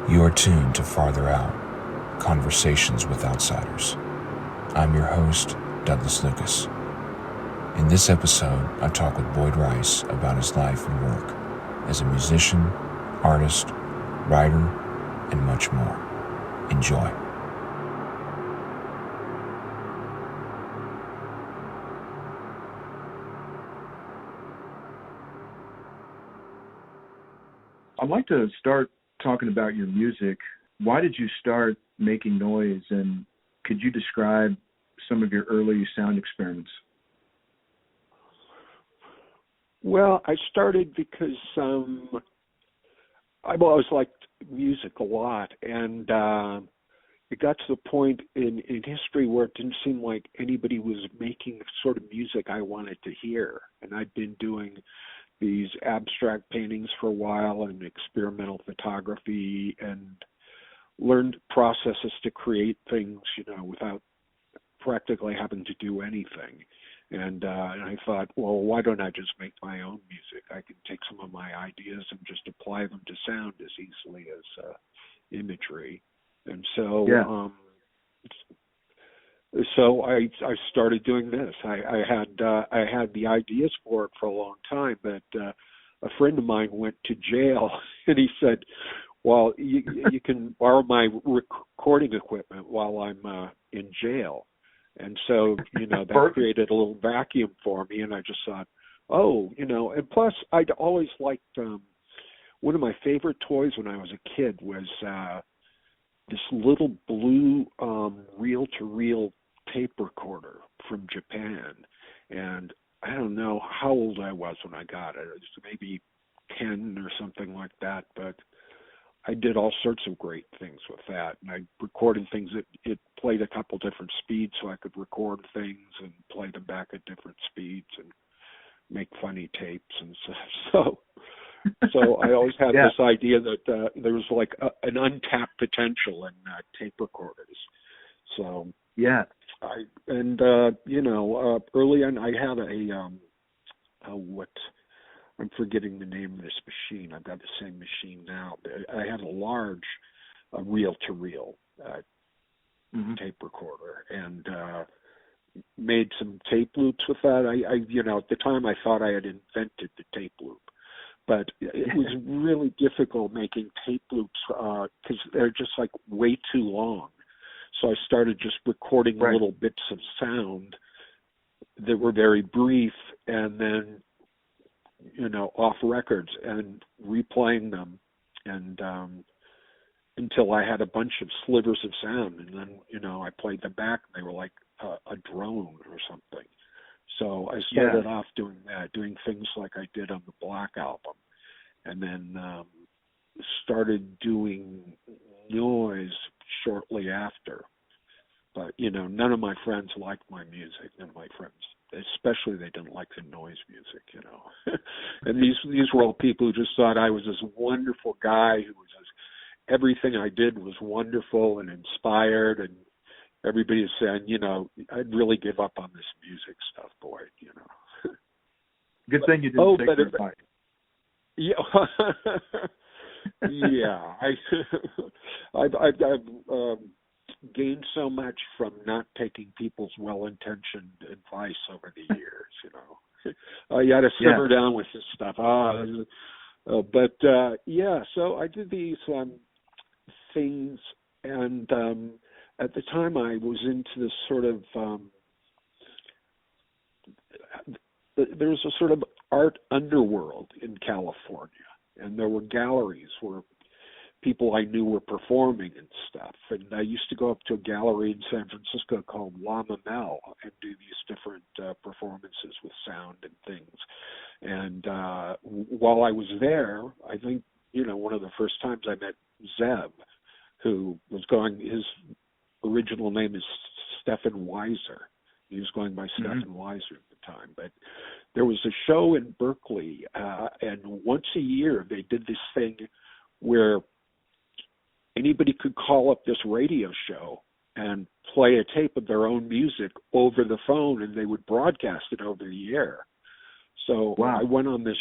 You are tuned to Farther Out, Conversations with Outsiders. I'm your host, Douglas Lucas. In this episode, I talk with Boyd Rice about his life and work as a musician, artist, writer, and much more. Enjoy. I'd like to start talking about your music. Why did you start making noise, and could you describe some of your early sound experiments? Well, I started because I've always liked music a lot, and it got to the point in history where it didn't seem like anybody was making the sort of music I wanted to hear. And I'd been doing these abstract paintings for a while and experimental photography and learned processes to create things, without practically having to do anything. And I thought, well, why don't I just make my own music? I can take some of my ideas and just apply them to sound as easily as imagery. And so, so I started doing this. I had the ideas for it for a long time, but a friend of mine went to jail, and he said, "Well, you can borrow my recording equipment while I'm in jail." And so, that created a little vacuum for me, and I just thought, and plus I'd always liked, one of my favorite toys when I was a kid was this little blue reel-to-reel tape recorder from Japan. And I don't know how old I was when I got it. It was maybe 10 or something like that, but I did all sorts of great things with that. And I recorded things it played a couple different speeds, so I could record things and play them back at different speeds and make funny tapes and stuff. So I always had this idea that there was like an untapped potential in tape recorders. So early on I had I'm forgetting the name of this machine. I've got the same machine now. I had a large reel-to-reel tape recorder and made some tape loops with that. I at the time I thought I had invented the tape loop, but it was really difficult making tape loops because they're just like way too long. So I started just recording little bits of sound that were very brief, and then off records and replaying them, and until I had a bunch of slivers of sound, and then I played them back, and they were like a drone or something. So I started off doing that, doing things like I did on the Black album, and then started doing noise shortly after. But none of my friends liked my music. None of my friends, especially, they didn't like the noise music. And these were all people who just thought I was this wonderful guy who was everything I did was wonderful and inspired, and everybody was saying, I'd really give up on this music stuff, boy. Good thing you didn't take their advice. I've gained so much from not taking people's well-intentioned advice over the years. You got to simmer down with this stuff. So I did these things, and at the time I was into this sort of there was a sort of art underworld in California, and there were galleries where people I knew were performing and stuff. And I used to go up to a gallery in San Francisco called La Mamel and do these different performances with sound and things. And while I was there, I think, one of the first times I met Zeb, who was his original name is Stephan Weiser. He was going by Stephan Weiser at the time. But there was a show in Berkeley, and once a year they did this thing where anybody could call up this radio show and play a tape of their own music over the phone, and they would broadcast it over the air. So I went on this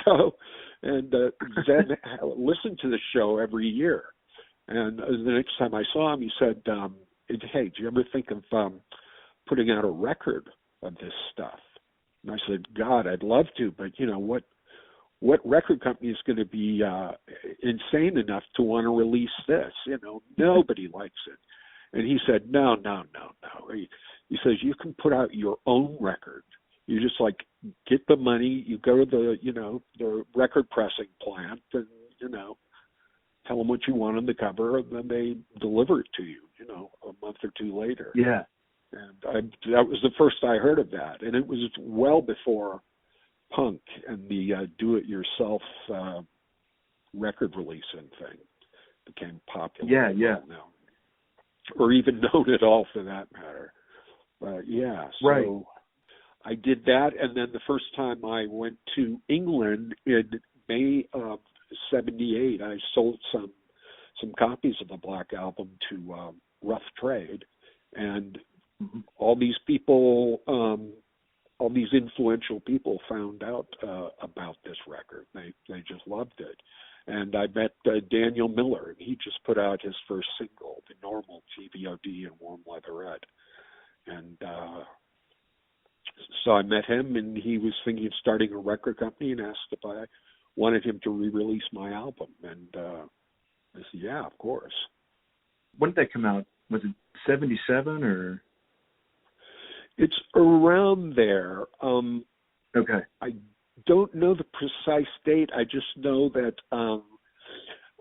show, and Zeb listened to the show every year. And the next time I saw him, he said, hey, do you ever think of putting out a record of this stuff? And I said, God, I'd love to, but what record company is going to be insane enough to want to release this? Nobody likes it. And he said, no. He says, you can put out your own record. You just get the money, you go to the record pressing plant and, tell them what you want on the cover, and then they deliver it to you, a month or two later. Yeah. And that was the first I heard of that. And it was well before punk and the do-it-yourself record releasing thing became popular. Yeah. Now, or even known at all, for that matter. So right. I did that, and then the first time I went to England in May of '78, I sold some copies of the Black Album to Rough Trade, and all these people, all these influential people found out about this record. They just loved it. And I met Daniel Miller, and he just put out his first single, The Normal, TVOD, and Warm Leatherette. And so I met him, and he was thinking of starting a record company and asked if I wanted him to re-release my album. And I said, yeah, of course. When did that come out? Was it 77 or? It's around there. Okay. I don't know the precise date. I just know that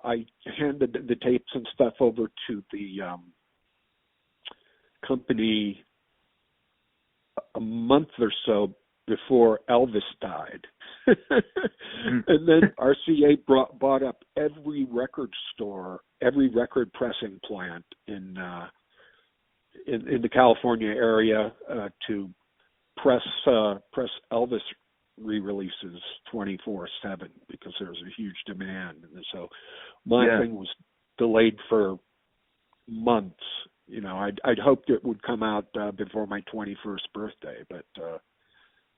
I handed the tapes and stuff over to the company a month or so before Elvis died. And then RCA bought up every record store, every record pressing plant in the California area to press Elvis re-releases 24/7 because there was a huge demand. And so my thing was delayed for months. I'd hoped it would come out before my 21st birthday, but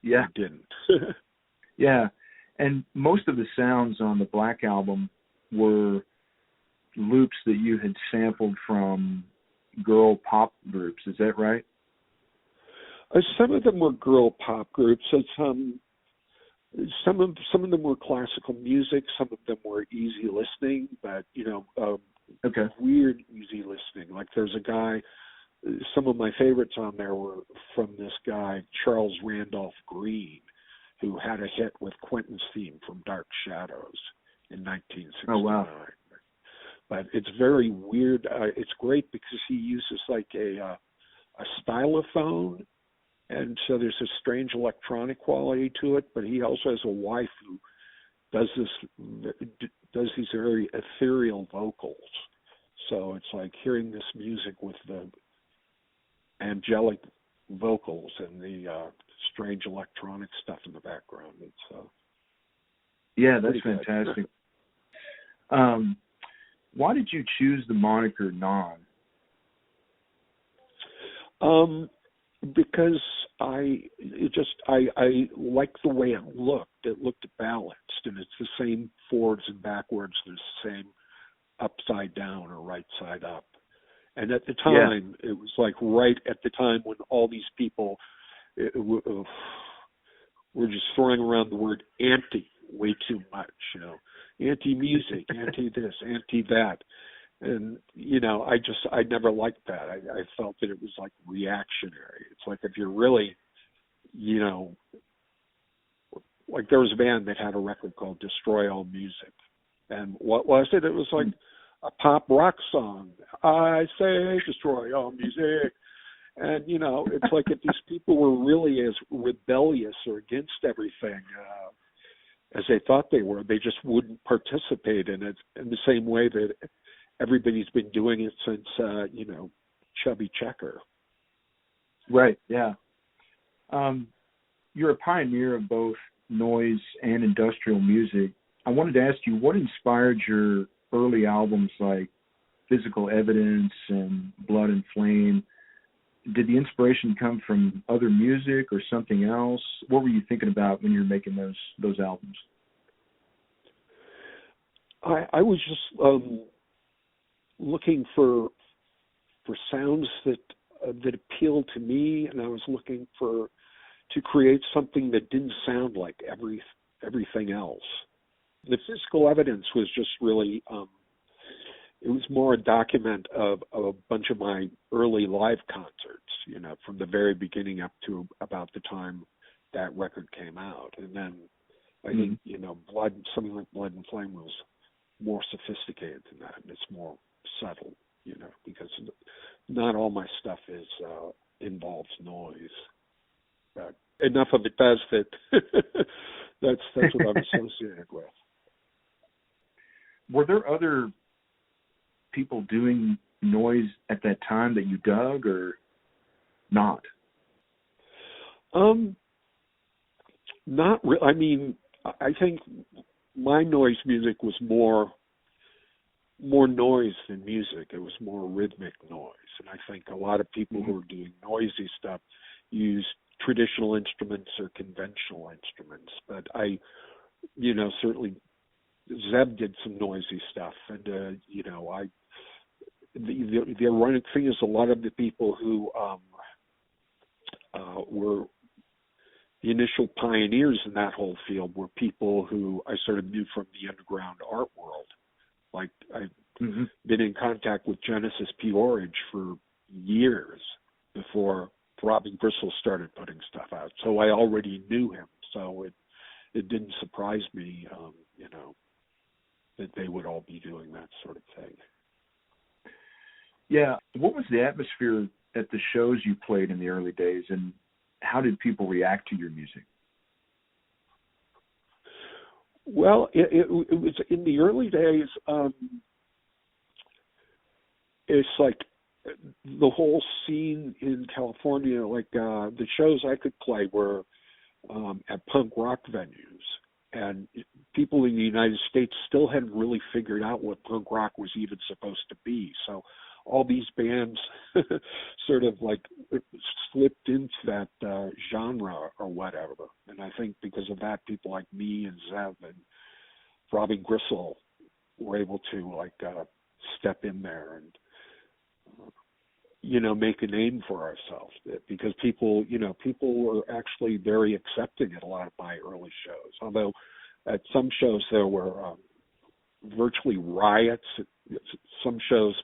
it didn't. Yeah, and most of the sounds on the Black Album were loops that you had sampled from girl pop groups. Is that right? Some of them were girl pop groups. Some of them were classical music. Some of them were easy listening, but weird easy listening. Like there's a guy. Some of my favorites on there were from this guy Charles Randolph Green, who had a hit with Quentin's theme from Dark Shadows in 1969. Oh wow! But it's very weird. It's great because he uses like a stylophone, and so there's a strange electronic quality to it. But he also has a wife who does these very ethereal vocals. So it's like hearing this music with the angelic vocals and the strange electronic stuff in the background. It's that's fantastic. Why did you choose the moniker Non? Because I liked the way it looked. It looked balanced, and it's the same forwards and backwards. There's the same upside down or right side up. And at the time, it was like right at the time when all these people were just throwing around the word anti way too much, anti-music, anti-this, anti-that. And, I never liked that. I felt that it was like reactionary. It's like if you're really, like there was a band that had a record called Destroy All Music. And what was it? It was like a pop rock song. I say destroy all music. And, it's like if these people were really as rebellious or against everything as they thought they were, they just wouldn't participate in it in the same way that everybody's been doing it since, Chubby Checker. Right, yeah. You're a pioneer of both noise and industrial music. I wanted to ask you, what inspired your early albums like Physical Evidence and Blood and Flame? Did the inspiration come from other music or something else? What were you thinking about when you were making those albums? I was just looking for sounds that appealed to me, and I was looking to create something that didn't sound like everything else. The physical evidence was just really, it was more a document of a bunch of my early live concerts, from the very beginning up to about the time that record came out. And then I think, something like Blood and Flame was more sophisticated than that, and it's more subtle, because not all my stuff involves noise. But enough of it does that that's what I'm associated with. Were there other people doing noise at that time that you dug, or not? Not really. I mean, I think my noise music was more noise than music. It was more rhythmic noise. And I think a lot of people who are doing noisy stuff use traditional instruments or conventional instruments. But I, certainly Zeb did some noisy stuff. And, the ironic thing is a lot of the people who were the initial pioneers in that whole field were people who I sort of knew from the underground art world. Like I've been in contact with Genesis Peorage for years before Throbbing Gristle started putting stuff out. So I already knew him. So it didn't surprise me, that they would all be doing that sort of thing. Yeah. What was the atmosphere at the shows you played in the early days, and how did people react to your music? Well, it was in the early days. It's like the whole scene in California, like the shows I could play were at punk rock venues, and people in the United States still hadn't really figured out what punk rock was even supposed to be. So all these bands sort of like slipped into that genre or whatever. And I think because of that, people like me and Zev and Throbbing Gristle were able to step in there and, make a name for ourselves, because people were actually very accepting at a lot of my early shows. Although at some shows there were virtually riots. Some shows,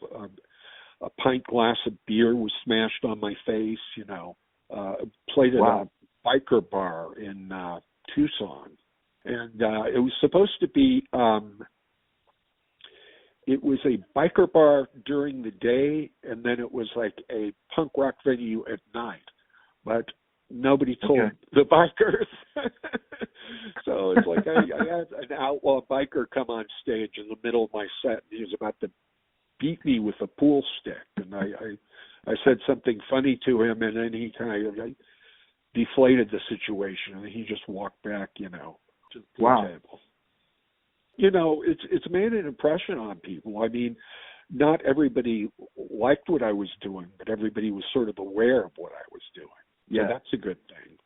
a pint glass of beer was smashed on my face, played at a biker bar in Tucson. And it was supposed to be, it was a biker bar during the day, and then it was like a punk rock venue at night. But nobody told the bikers. So it's like I had an outlaw biker come on stage in the middle of my set, and he was about to beat me with a pool stick, and I said something funny to him, and then he kind of deflated the situation, and he just walked back, to the pool table. It's made an impression on people. I mean, not everybody liked what I was doing, but everybody was sort of aware of what I was doing. Yeah, that's a good thing.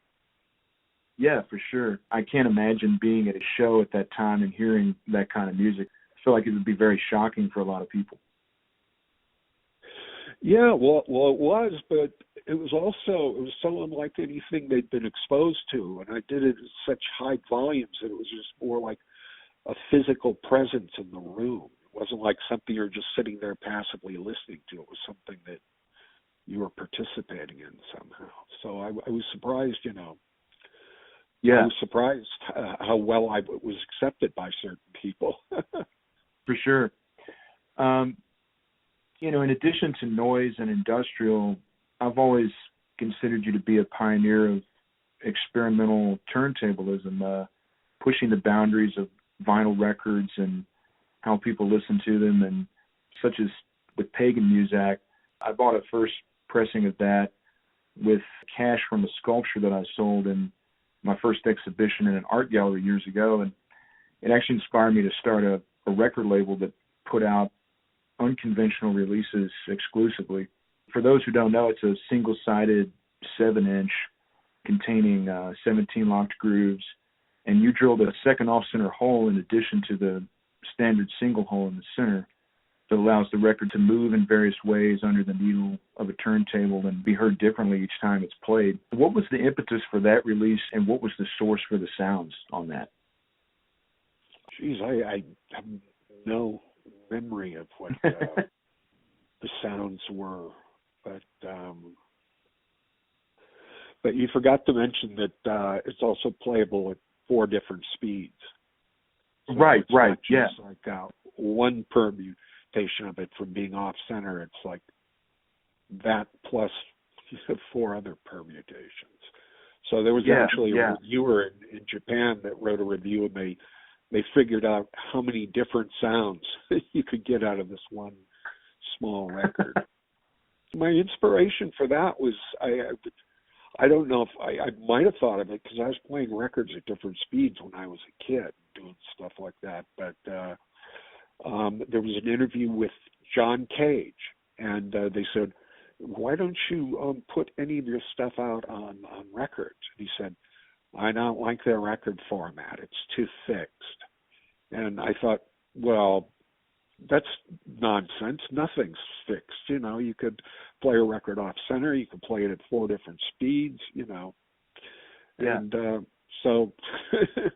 Yeah, for sure. I can't imagine being at a show at that time and hearing that kind of music. I feel like it would be very shocking for a lot of people. Yeah, well, it was, but it was so unlike anything they'd been exposed to, and I did it at such high volumes that it was just more like a physical presence in the room. It wasn't like something you're just sitting there passively listening to. It was something that you were participating in somehow. So I was surprised, Yeah. I was surprised how well I was accepted by certain people. For sure. In addition to noise and industrial, I've always considered you to be a pioneer of experimental turntablism, pushing the boundaries of vinyl records and how people listen to them, and such as with Pagan Muzak. I bought a first pressing of that with cash from a sculpture that I sold in my first exhibition in an art gallery years ago, and it actually inspired me to start a record label that put out unconventional releases exclusively. For those who don't know, it's a single-sided 7-inch containing 17 locked grooves, and you drilled a second off-center hole in addition to the standard single hole in the center. that allows the record to move in various ways under the needle of a turntable and be heard differently each time it's played. What was the impetus for that release, and what was the source for the sounds on that? Geez, I have no memory of what the sounds were, but you forgot to mention that it's also playable at 4 different speeds. So right, yeah. Like one permutation of it from being off center, it's like that plus 4 other permutations. So there was actually a reviewer in Japan that wrote a review, and they figured out how many different sounds you could get out of this one small record. My inspiration for that was I don't know if I might have thought of it because I was playing records at different speeds when I was a kid, doing stuff like that. But there was an interview with John Cage, and they said, "Why don't you put any of your stuff out on records?" And he said, "I don't like their record format. It's too fixed." And I thought, well, that's nonsense. Nothing's fixed. You know, you could play a record off center. You could play it at 4 different speeds, you know. Yeah. And so that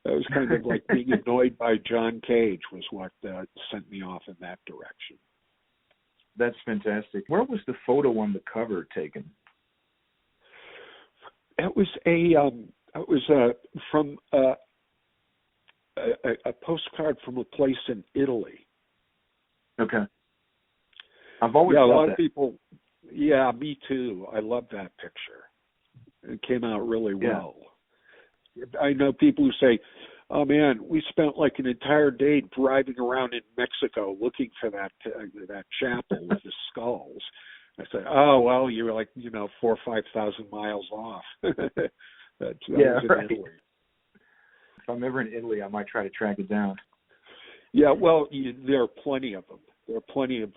was kind of like being annoyed by John Cage was what sent me off in that direction. That's fantastic. Where was the photo on the cover taken? It was from a postcard from a place in Italy. Okay. I've always a loved lot that. of people. Yeah, me too. I love that picture. It came out really well. I know people who say, "Oh man, we spent like an entire day driving around in Mexico looking for that chapel with the skulls." I said, "Oh well, you were like 4,000 or 5,000 miles off." That was in Italy. If I'm ever in Italy, I might try to track it down. Yeah, well, there are plenty of them. There are plenty of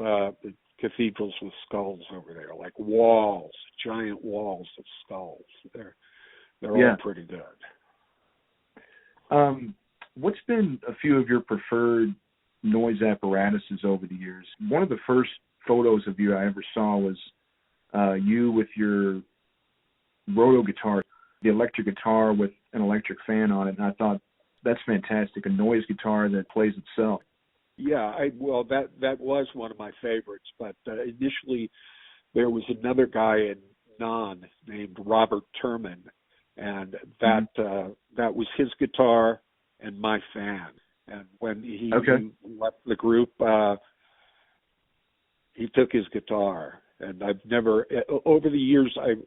cathedrals with skulls over there, like walls, giant walls of skulls. They're all pretty good. What's been a few of your preferred noise apparatuses over the years? One of the first photos of you I ever saw was you with your roto guitar, the electric guitar with an electric fan on it, and I thought, that's fantastic, a noise guitar that plays itself. Yeah, that was one of my favorites, but initially there was another guy in Non named Robert Turman, and that was his guitar and my fan. And when he left the group, he took his guitar. And I've never, over the years, I've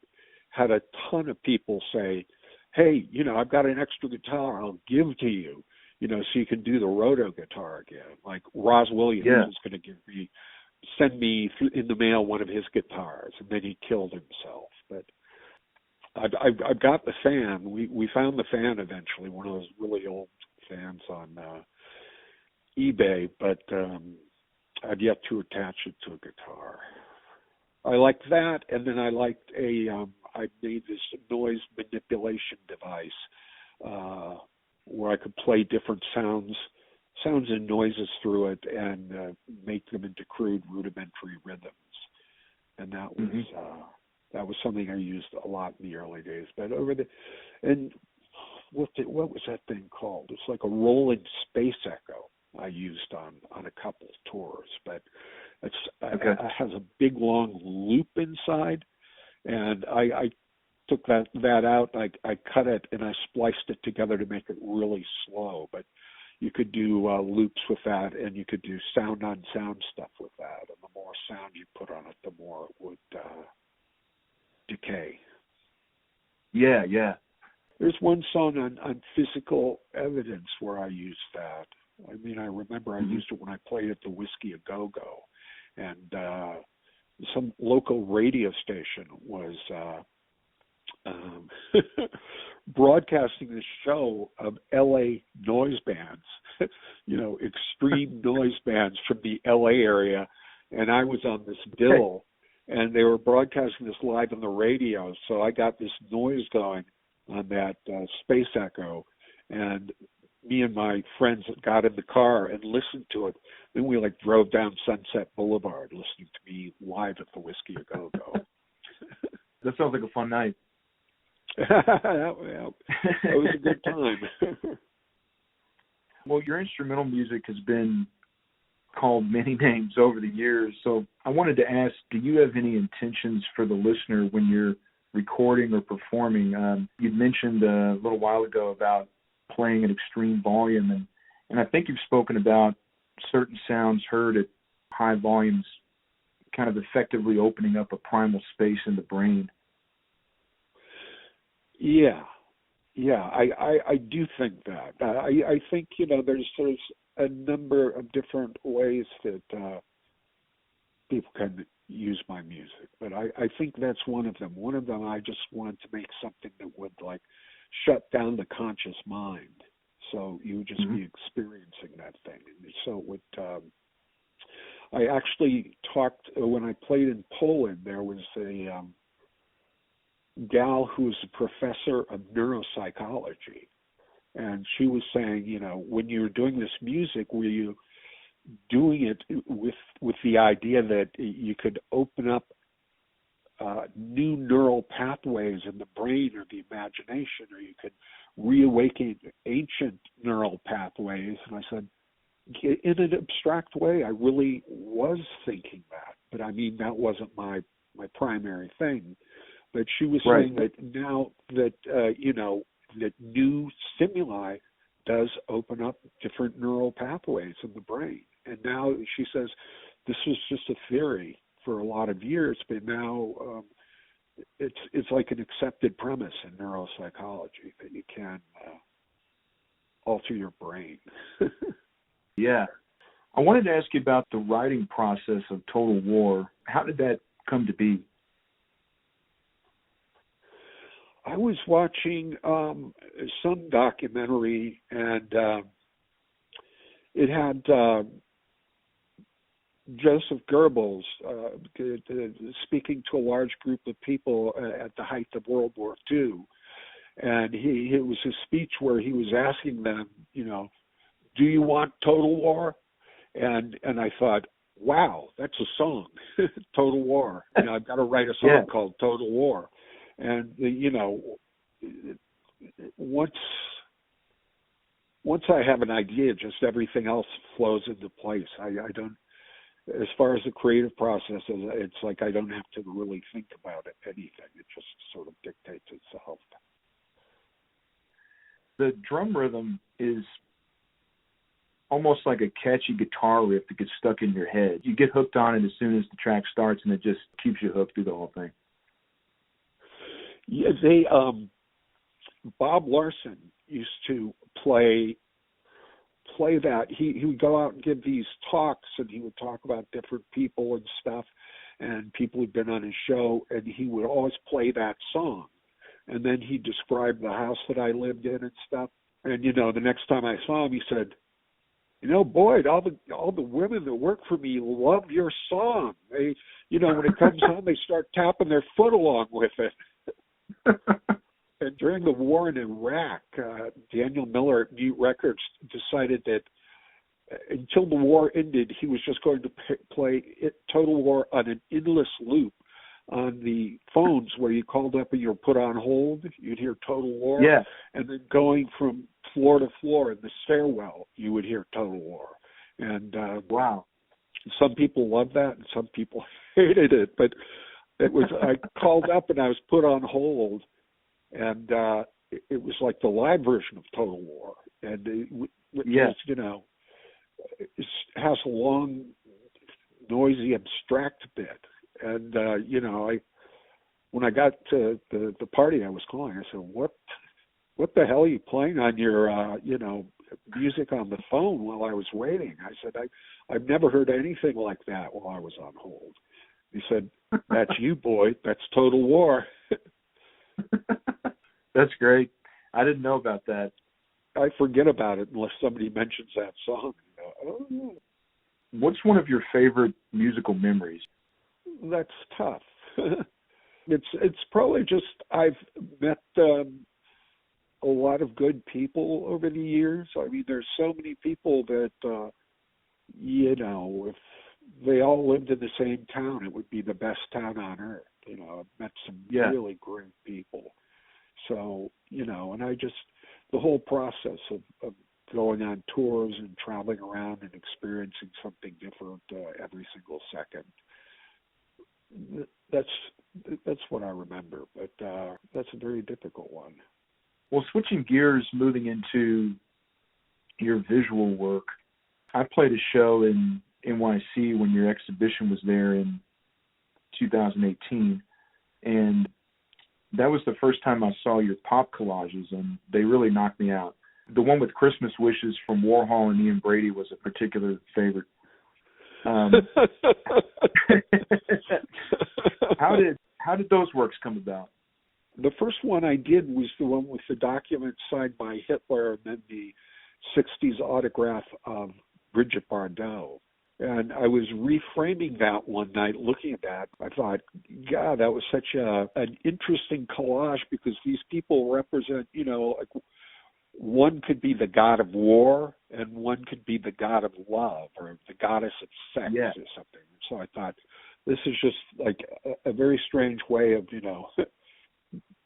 had a ton of people say, "Hey, I've got an extra guitar I'll give to you, so you can do the roto guitar again." Like Roz Williams was going to send me in the mail one of his guitars, and then he killed himself. But I've got the fan. We found the fan eventually, one of those really old fans on eBay, but I've yet to attach it to a guitar. I liked that, and then I liked I made this noise manipulation device where I could play different sounds and noises through it and make them into crude rudimentary rhythms. And that was something I used a lot in the early days. But what was that thing called? It's like a rolling space echo I used on a couple of tours, but it has a big long loop inside, and I took that out. I cut it and I spliced it together to make it really slow. But you could do loops with that, and you could do sound on sound stuff with that. And the more sound you put on it, the more it would decay. Yeah. There's one song on Physical Evidence where I used that. I mean, I remember I used it when I played at the Whiskey A Go-Go, and some local radio station was broadcasting this show of LA noise bands, extreme noise bands from the LA area, and I was on this bill, and they were broadcasting this live on the radio, so I got this noise going on that space echo, and me and my friends got in the car and listened to it. then we like drove down Sunset Boulevard listening to me live at the Whiskey A Go Go. That sounds like a fun night. that was a good time. Well, your instrumental music has been called many names over the years, so I wanted to ask, do you have any intentions for the listener when you're recording or performing? You'd mentioned a little while ago about playing at extreme volume, and I think you've spoken about certain sounds heard at high volumes kind of effectively opening up a primal space in the brain. Yeah, I do think that. I think, there's a number of different ways that people can use my music, but I think that's one of them. One of them, I just wanted to make something that would like shut down the conscious mind, so you would just be experiencing that thing. And so it would. I actually talked when I played in Poland. There was a gal who was a professor of neuropsychology, and she was saying, when you're doing this music, were you doing it with the idea that you could open up new neural pathways in the brain or the imagination, or you could reawaken ancient neural pathways? And I said, in an abstract way, I really was thinking that, but I mean, that wasn't my primary thing. But she was saying that now that, that new stimuli does open up different neural pathways in the brain. And now she says this was just a theory for a lot of years, but now it's like an accepted premise in neuropsychology that you can alter your brain. Yeah. I wanted to ask you about the writing process of Total War. How did that come to be? I was watching some documentary, and it had Joseph Goebbels speaking to a large group of people at the height of World War II. And it was a speech where he was asking them, do you want total war? And I thought, wow, that's a song, Total War. I've got to write a song called Total War. And, once I have an idea, just everything else flows into place. I don't, as far as the creative process, it's like I don't have to really think about anything. It just sort of dictates itself. The drum rhythm is almost like a catchy guitar riff that gets stuck in your head. You get hooked on it as soon as the track starts, and it just keeps you hooked through the whole thing. Yeah, Bob Larson used to play that. He would go out and give these talks, and he would talk about different people and stuff, and people who'd been on his show, and he would always play that song. And then he described the house that I lived in and stuff. And the next time I saw him, he said, Boyd, all the women that work for me love your song. They, when it comes on, they start tapping their foot along with it. And during the war in Iraq, Daniel Miller at Mute Records decided that until the war ended, he was just going to play Total War on an endless loop on the phones where you called up and you were put on hold. You'd hear Total War. Yeah. And then going from floor to floor in the stairwell, you would hear Total War. And wow. Some people loved that and some people hated it. But it was, I called up and I was put on hold, and it was like the live version of Total War. And it has a long, noisy, abstract bit. And, when I got to the party I was calling, I said, what the hell are you playing on your, music on the phone while I was waiting? I said, I've never heard anything like that while I was on hold. He said, that's you, Boyd. That's Total War. That's great. I didn't know about that. I forget about it unless somebody mentions that song. Oh. What's one of your favorite musical memories? That's tough. It's probably just I've met a lot of good people over the years. I mean, there's so many people that if they all lived in the same town, it would be the best town on earth. I've met some really great people. So, and the whole process of going on tours and traveling around and experiencing something different every single second. That's what I remember, but that's a very difficult one. Well, switching gears, moving into your visual work, I played a show in NYC when your exhibition was there in 2018, and that was the first time I saw your pop collages, and they really knocked me out. The one with Christmas wishes from Warhol and Ian Brady was a particular favorite. How did those works come about? The first one I did was the one with the document signed by Hitler and then the 60s autograph of Brigitte Bardot. And I was reframing that one night, looking at that. I thought, God, that was such an interesting collage because these people represent, like one could be the god of war and one could be the god of love or the goddess of sex or something. So I thought, this is just like a very strange way of,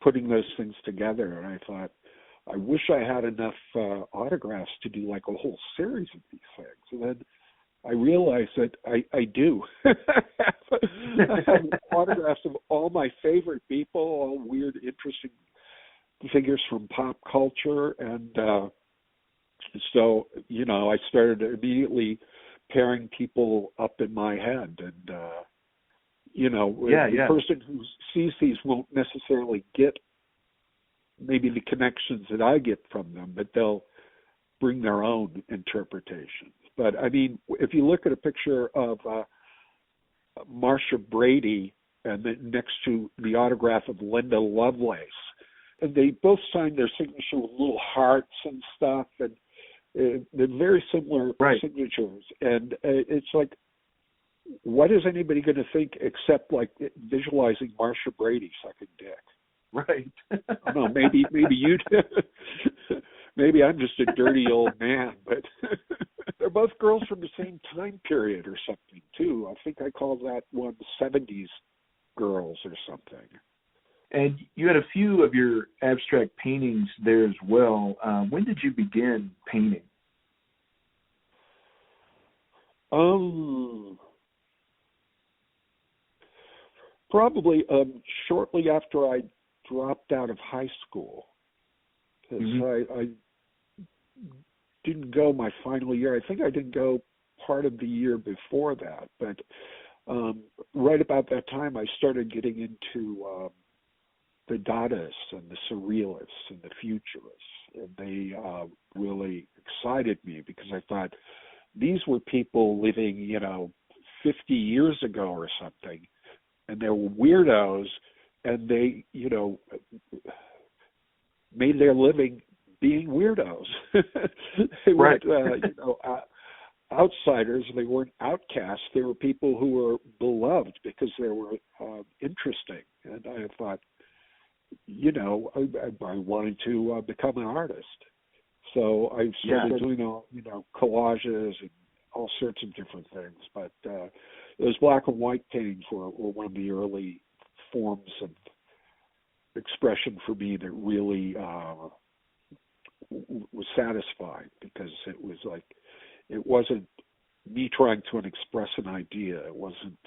putting those things together. And I thought, I wish I had enough autographs to do like a whole series of these things. And then I realized that I do. I have autographs of all my favorite people, all weird, interesting figures from pop culture. And so, I started immediately pairing people up in my head. And, the person who sees these won't necessarily get maybe the connections that I get from them, but they'll bring their own interpretations. But, I mean, if you look at a picture of Marcia Brady and then next to the autograph of Linda Lovelace, and they both signed their signature with little hearts and stuff, and they're very similar signatures. And it's like, what is anybody going to think except like visualizing Marcia Brady sucking dick? Right. I don't know, maybe you do. Maybe I'm just a dirty old man, but they're both girls from the same time period or something, too. I think I call that one 70s girls or something. And you had a few of your abstract paintings there as well. When did you begin painting? Probably shortly after I dropped out of high school. I didn't go my final year. I think I didn't go part of the year before that. But right about that time, I started getting into the Dadaists and the Surrealists and the Futurists. And they really excited me because I thought these were people living, 50 years ago or something. And they were weirdos, and they, made their living being weirdos. They weren't, outsiders. They weren't outcasts. They were people who were beloved because they were interesting. And I thought, I wanted to become an artist. So I started doing, collages and all sorts of different things. But those black and white paintings were one of the early forms of expression for me that really was satisfying because it was like, it wasn't me trying to express an idea. It wasn't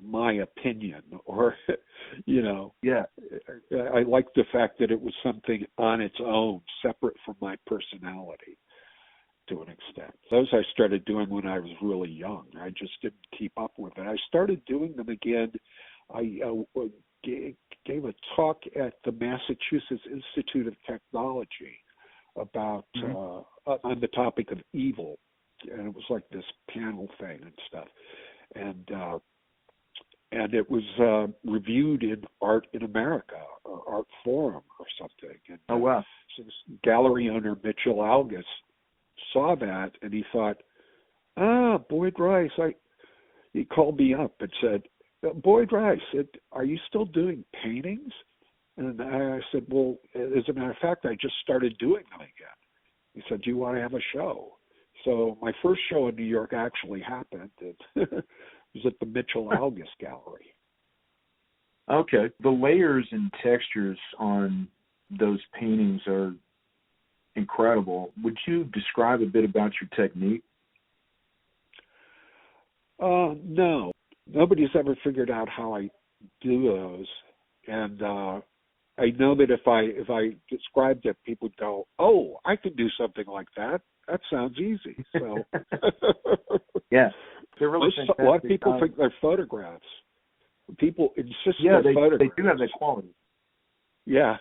my opinion or, I liked the fact that it was something on its own, separate from my personality to an extent. Those I started doing when I was really young. I just didn't keep up with it. I started doing them again. I gave a talk at the Massachusetts Institute of Technology about on the topic of evil, and it was like this panel thing and stuff, and it was reviewed in Art in America or Art Forum or something. And, oh wow! So this gallery owner Mitchell Algus saw that and he thought, Boyd Rice. He called me up and said, Boyd Rice, are you still doing paintings? And I said, well, as a matter of fact, I just started doing them again. He said, do you want to have a show? So my first show in New York actually happened. It was at the Mitchell Algus Gallery. Okay. The layers and textures on those paintings are incredible. Would you describe a bit about your technique? No. Nobody's ever figured out how I do those. And I know that if I described it, people would go, "Oh, I can do something like that. That sounds easy." So yeah, they're really fantastic. A lot of people think they're photographs. People insist they're photographs. They do have that quality. Yeah.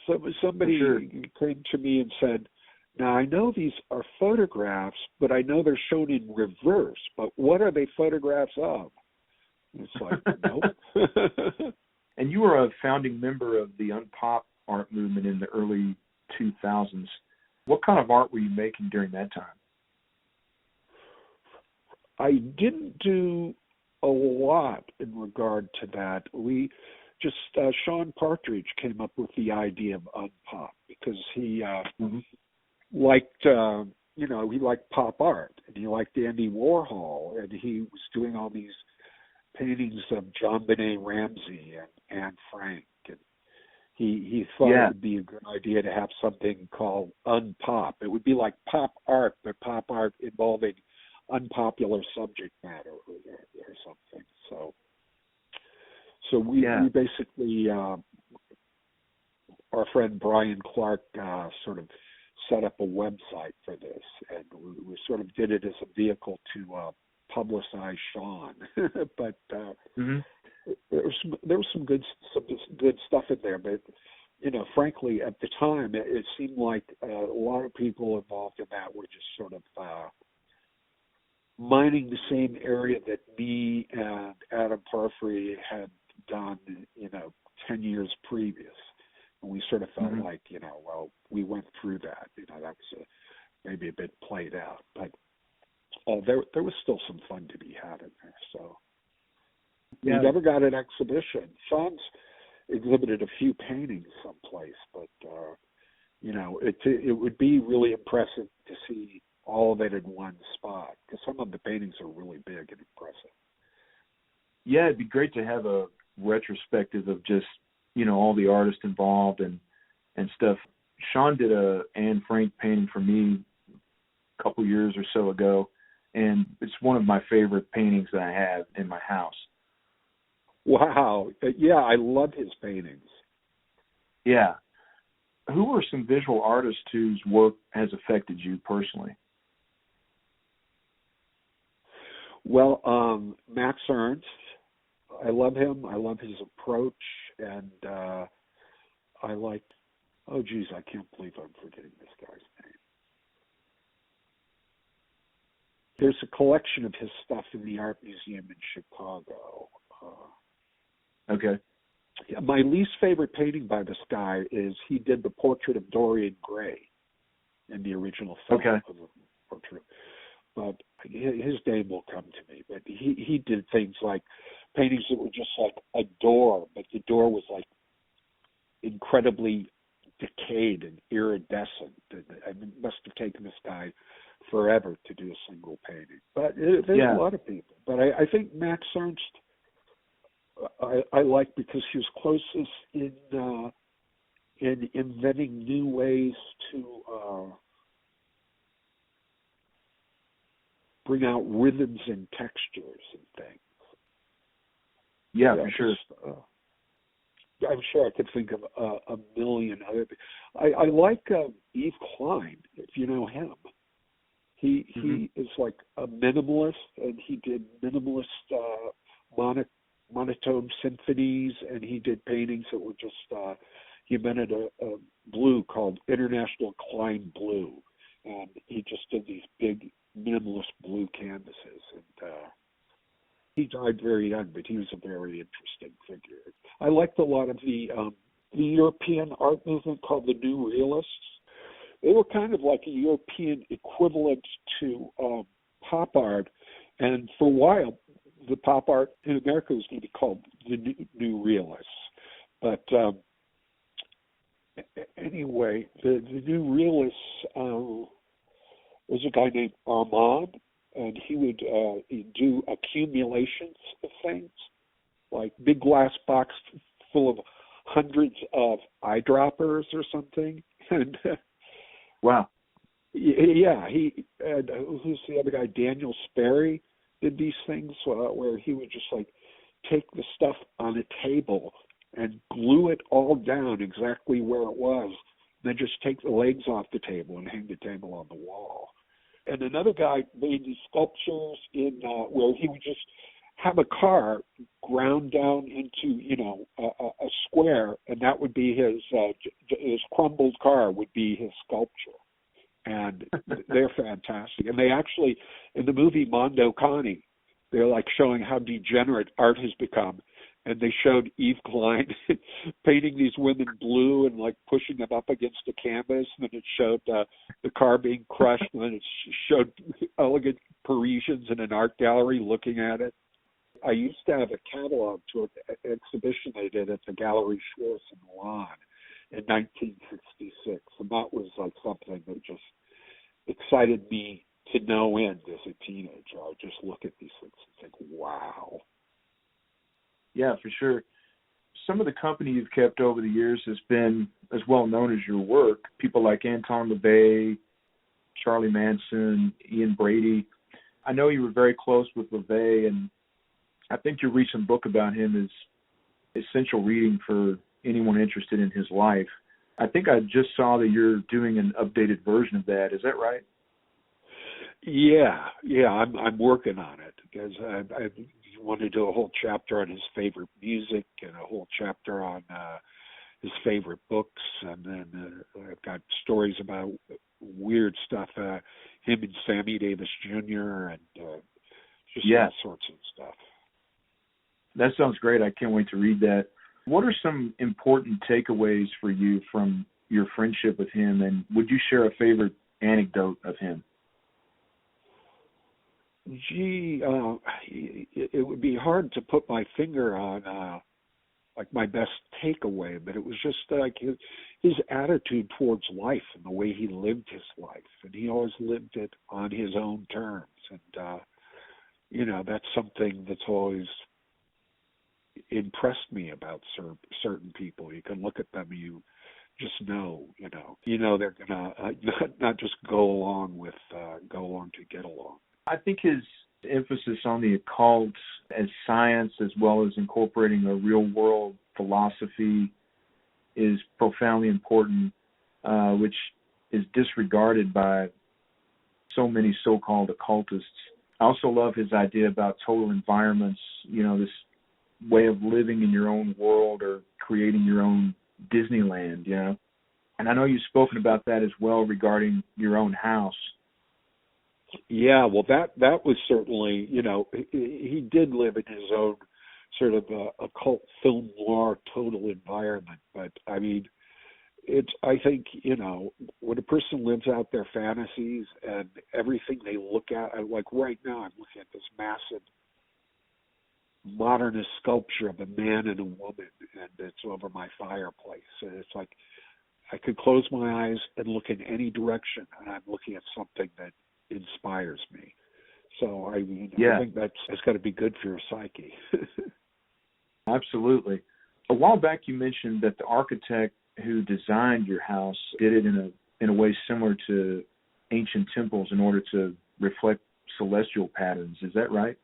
So somebody came to me and said, "Now I know these are photographs, but I know they're shown in reverse. But what are they photographs of?" And it's like, nope. And you were a founding member of the Unpop art movement in the early 2000s. What kind of art were you making during that time? I didn't do a lot in regard to that. We just, Sean Partridge came up with the idea of Unpop because he liked, he liked pop art, and he liked Andy Warhol, and he was doing all these paintings of John Benet Ramsey and Anne Frank, and he thought it would be a good idea to have something called Unpop. It would be like pop art, but pop art involving unpopular subject matter or something. So we basically, our friend Brian Clark sort of set up a website for this, and we sort of did it as a vehicle to publicize Sean. But there was some good stuff in there. But frankly, at the time, it seemed like a lot of people involved in that were just sort of mining the same area that me and Adam Parfrey had done, 10 years previous. And we sort of felt like, well, we went through that. That was maybe a bit played out. But there was still some fun to be had in there. So we never got an exhibition. Sean's exhibited a few paintings someplace, but, it would be really impressive to see all of it in one spot, because some of the paintings are really big and impressive. Yeah, it'd be great to have a retrospective of just, all the artists involved and stuff. Sean did a Anne Frank painting for me a couple years or so ago, and it's one of my favorite paintings that I have in my house. Wow. Yeah, I love his paintings. Yeah. Who are some visual artists whose work has affected you personally? Well, Max Ernst, I love him. I love his approach, and I like, I can't believe I'm forgetting this guy's name. There's a collection of his stuff in the Art Museum in Chicago. Okay. My least favorite painting by this guy is he did the portrait of Dorian Gray in the original film of the portrait. But his name will come to me. But he did things like paintings that were just like a door, but the door was like incredibly decayed and iridescent. It must have taken this guy forever to do a single painting. But there's a lot of people. But I think Max Ernst I like because he was closest in inventing new ways to bring out rhythms and textures and things. Yeah, for sure. I'm sure I could think of a million other things. I like Yves Klein, if you know him. He is like a minimalist, and he did minimalist monotone symphonies, and he did paintings that were just he invented a blue called International Klein Blue, and he just did these big minimalist blue canvases, and he died very young, but he was a very interesting figure. I liked a lot of the European art movement called the New Realists. They were kind of like a European equivalent to pop art, and for a while the pop art in America was going to be called the New Realists. But anyway, the New Realists was a guy named Armand, and he would do accumulations of things, like big glass box full of hundreds of eyedroppers or something. And wow. Yeah, who's the other guy? Daniel Sperry did these things where he would just like take the stuff on a table and glue it all down exactly where it was, then just take the legs off the table and hang the table on the wall. And another guy made these sculptures in where he would just have a car ground down into, a square, and that would be his crumbled car would be his sculpture. And they're fantastic. And they actually, in the movie Mondo Connie, they're like showing how degenerate art has become. And they showed Yves Klein painting these women blue and like pushing them up against a canvas. And then it showed the car being crushed. And then it showed elegant Parisians in an art gallery looking at it. I used to have a catalog to an exhibition they did at the Gallery Schwartz in Milan in 1966. And that was like something that just excited me to no end as a teenager. I just look at these things and think, wow. Yeah, for sure. Some of the company you've kept over the years has been as well known as your work. People like Anton, LaVey, Charlie Manson, Ian Brady. I know you were very close with LaVey, and I think your recent book about him is essential reading for anyone interested in his life. I think I just saw that you're doing an updated version of that. Is that right? Yeah, I'm working on it because I want to do a whole chapter on his favorite music and a whole chapter on his favorite books, and then I've got stories about weird stuff, him and Sammy Davis Jr. and just all sorts of stuff. That sounds great. I can't wait to read that. What are some important takeaways for you from your friendship with him, and would you share a favorite anecdote of him? Gee, it would be hard to put my finger on like my best takeaway, but it was just like his attitude towards life and the way he lived his life, and he always lived it on his own terms, and that's something that's always impressed me about certain people. You can look at them, you just know they're gonna not just go along to get along. I think his emphasis on the occult as science, as well as incorporating a real world philosophy, is profoundly important, which is disregarded by so many so-called occultists. I also love his idea about total environments, this way of living in your own world or creating your own Disneyland, And I know you've spoken about that as well regarding your own house. Yeah, well, that was certainly, he did live in his own sort of occult film noir total environment. But, I mean, I think, when a person lives out their fantasies and everything they look at, like right now I'm looking at this massive modernist sculpture of a man and a woman, and it's over my fireplace. And it's like I could close my eyes and look in any direction, and I'm looking at something that inspires me. So I think that's got to be good for your psyche. Absolutely. A while back you mentioned that the architect who designed your house did it in a way similar to ancient temples in order to reflect celestial patterns. Is that right?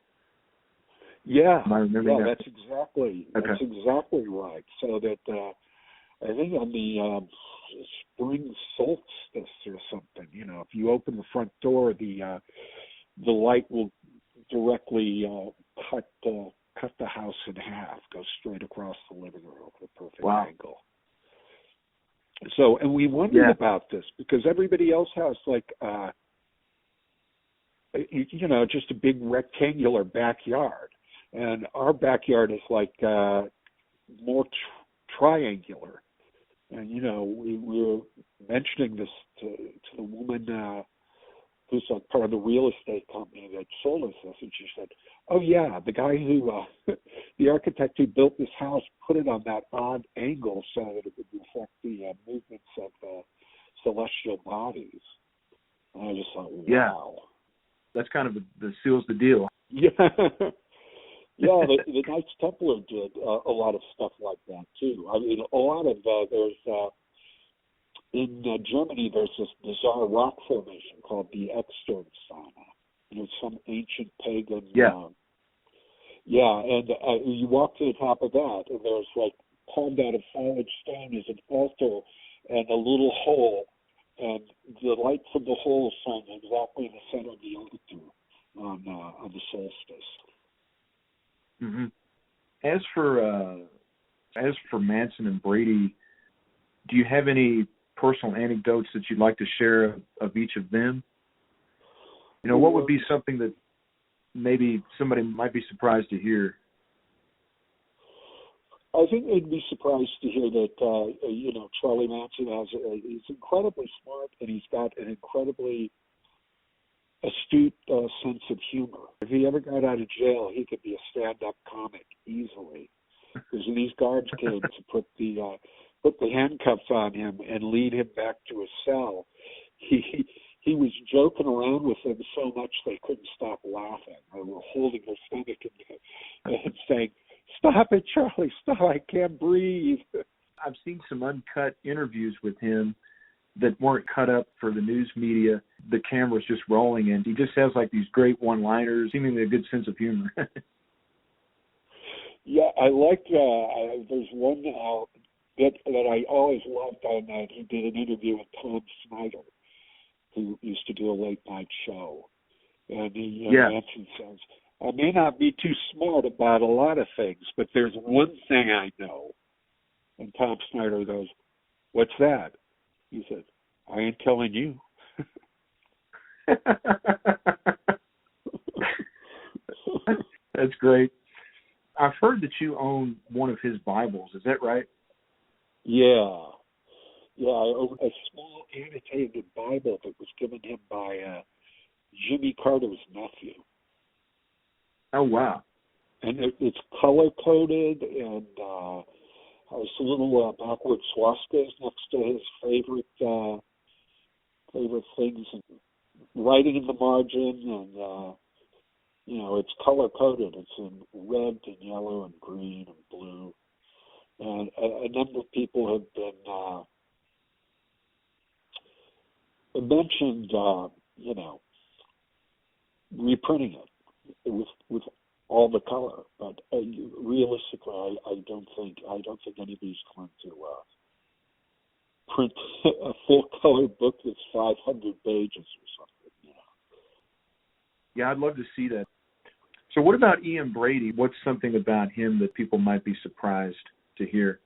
Yeah. Am I remembering that? That's exactly right. So that I think on the spring solstice or something, if you open the front door, the light will directly cut the house in half, go straight across the living room at a perfect angle. So, and we wondered about this because everybody else has like, just a big rectangular backyard, and our backyard is like more triangular. And we were mentioning this to the woman who's like part of the real estate company that sold us this, and she said, "Oh yeah, the guy who, the architect who built this house, put it on that odd angle so that it would reflect the movements of celestial bodies." And I just thought, wow. Yeah. That's kind of the seals the deal. Yeah. Yeah, the Knights Templar did a lot of stuff like that, too. I mean, a lot of, there's, in Germany, there's this bizarre rock formation called the Externsauna. And it's some ancient pagan. Yeah. And you walk to the top of that, and there's like carved out of solid stone is an altar and a little hole, and the light from the hole shines exactly in the center of the altar on the solstice. Mm-hmm. As for Manson and Brady, do you have any personal anecdotes that you'd like to share of each of them? You know, what would be something that maybe somebody might be surprised to hear? I think they'd be surprised to hear that, Charlie Manson he's incredibly smart, and he's got an incredibly astute sense of humor. If he ever got out of jail, he could be a stand-up comic easily. Because these guards came to put the handcuffs on him and lead him back to his cell. He was joking around with them so much they couldn't stop laughing. They were holding their stomach and saying, "Stop it, Charlie, stop, I can't breathe." I've seen some uncut interviews with him that weren't cut up for the news media. The camera's just rolling, and he just has like these great one-liners, seemingly a good sense of humor. Yeah, I like, there's one that I always loved on that. He did an interview with Tom Snyder, who used to do a late-night show. And Manson says, "I may not be too smart about a lot of things, but there's one thing I know." And Tom Snyder goes, "What's that?" He said, "I ain't telling you." That's great. I've heard that you own one of his Bibles. Is that right? Yeah. I own a small annotated Bible that was given him by Jimmy Carter's nephew. Oh, wow. And it's color-coded, and has a little backward swastikas next to his favorite things, and writing in the margin, and it's color-coded. It's in red and yellow and green and blue. And a number of people have been mentioned, reprinting it with all the color. But realistically, I don't think anybody's going to print a full color book that's 500 pages or something. Yeah, I'd love to see that. So what about Ian Brady? What's something about him that people might be surprised to hear?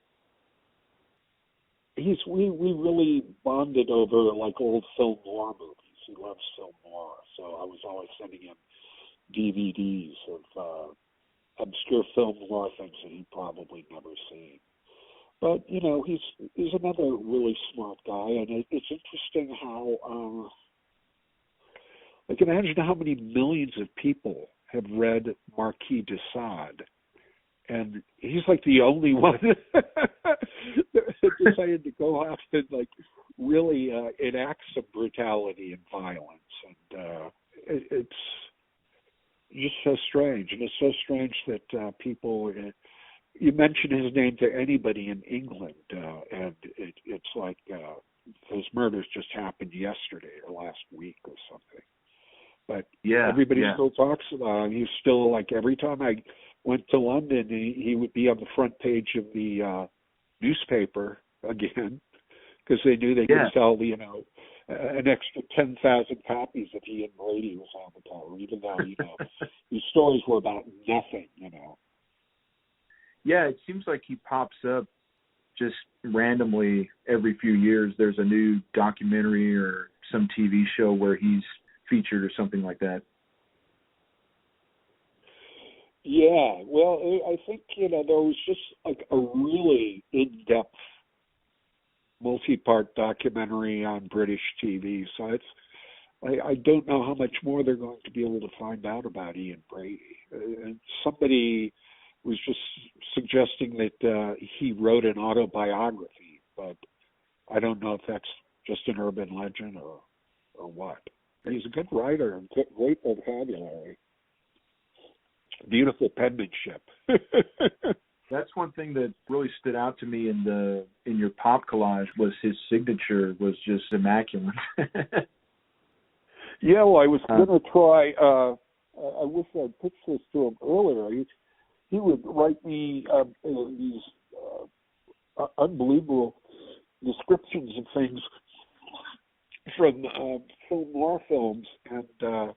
We really bonded over like old film noir movies. He loves film noir, so I was always sending him DVDs of obscure film noir things that he'd probably never seen. But he's another really smart guy, and it's interesting how I can imagine how many millions of people have read Marquis de Sade, and he's like the only one that decided to go off and like really enact some brutality and violence, and it's just so strange. And it's so strange that people. You mention his name to anybody in England, and it's like those murders just happened yesterday or last week or something. But everybody still talks about him. He's still like every time I went to London, he would be on the front page of the newspaper again, because they knew they could sell, an extra 10,000 copies if he and Brady was on the cover, even though these stories were about nothing. Yeah, it seems like he pops up just randomly every few years. There's a new documentary or some TV show where he's featured or something like that. Yeah, well, I think, there was just like a really in-depth multi-part documentary on British TV. So I don't know how much more they're going to be able to find out about Ian Brady. And somebody was just suggesting that he wrote an autobiography, but I don't know if that's just an urban legend or what. He's a good writer, great vocabulary, beautiful penmanship. That's one thing that really stood out to me in your pop collage was his signature was just immaculate. Yeah, well, I was going to try. I wish I'd pitched this to him earlier. He would write me these unbelievable descriptions of things from film noir films, and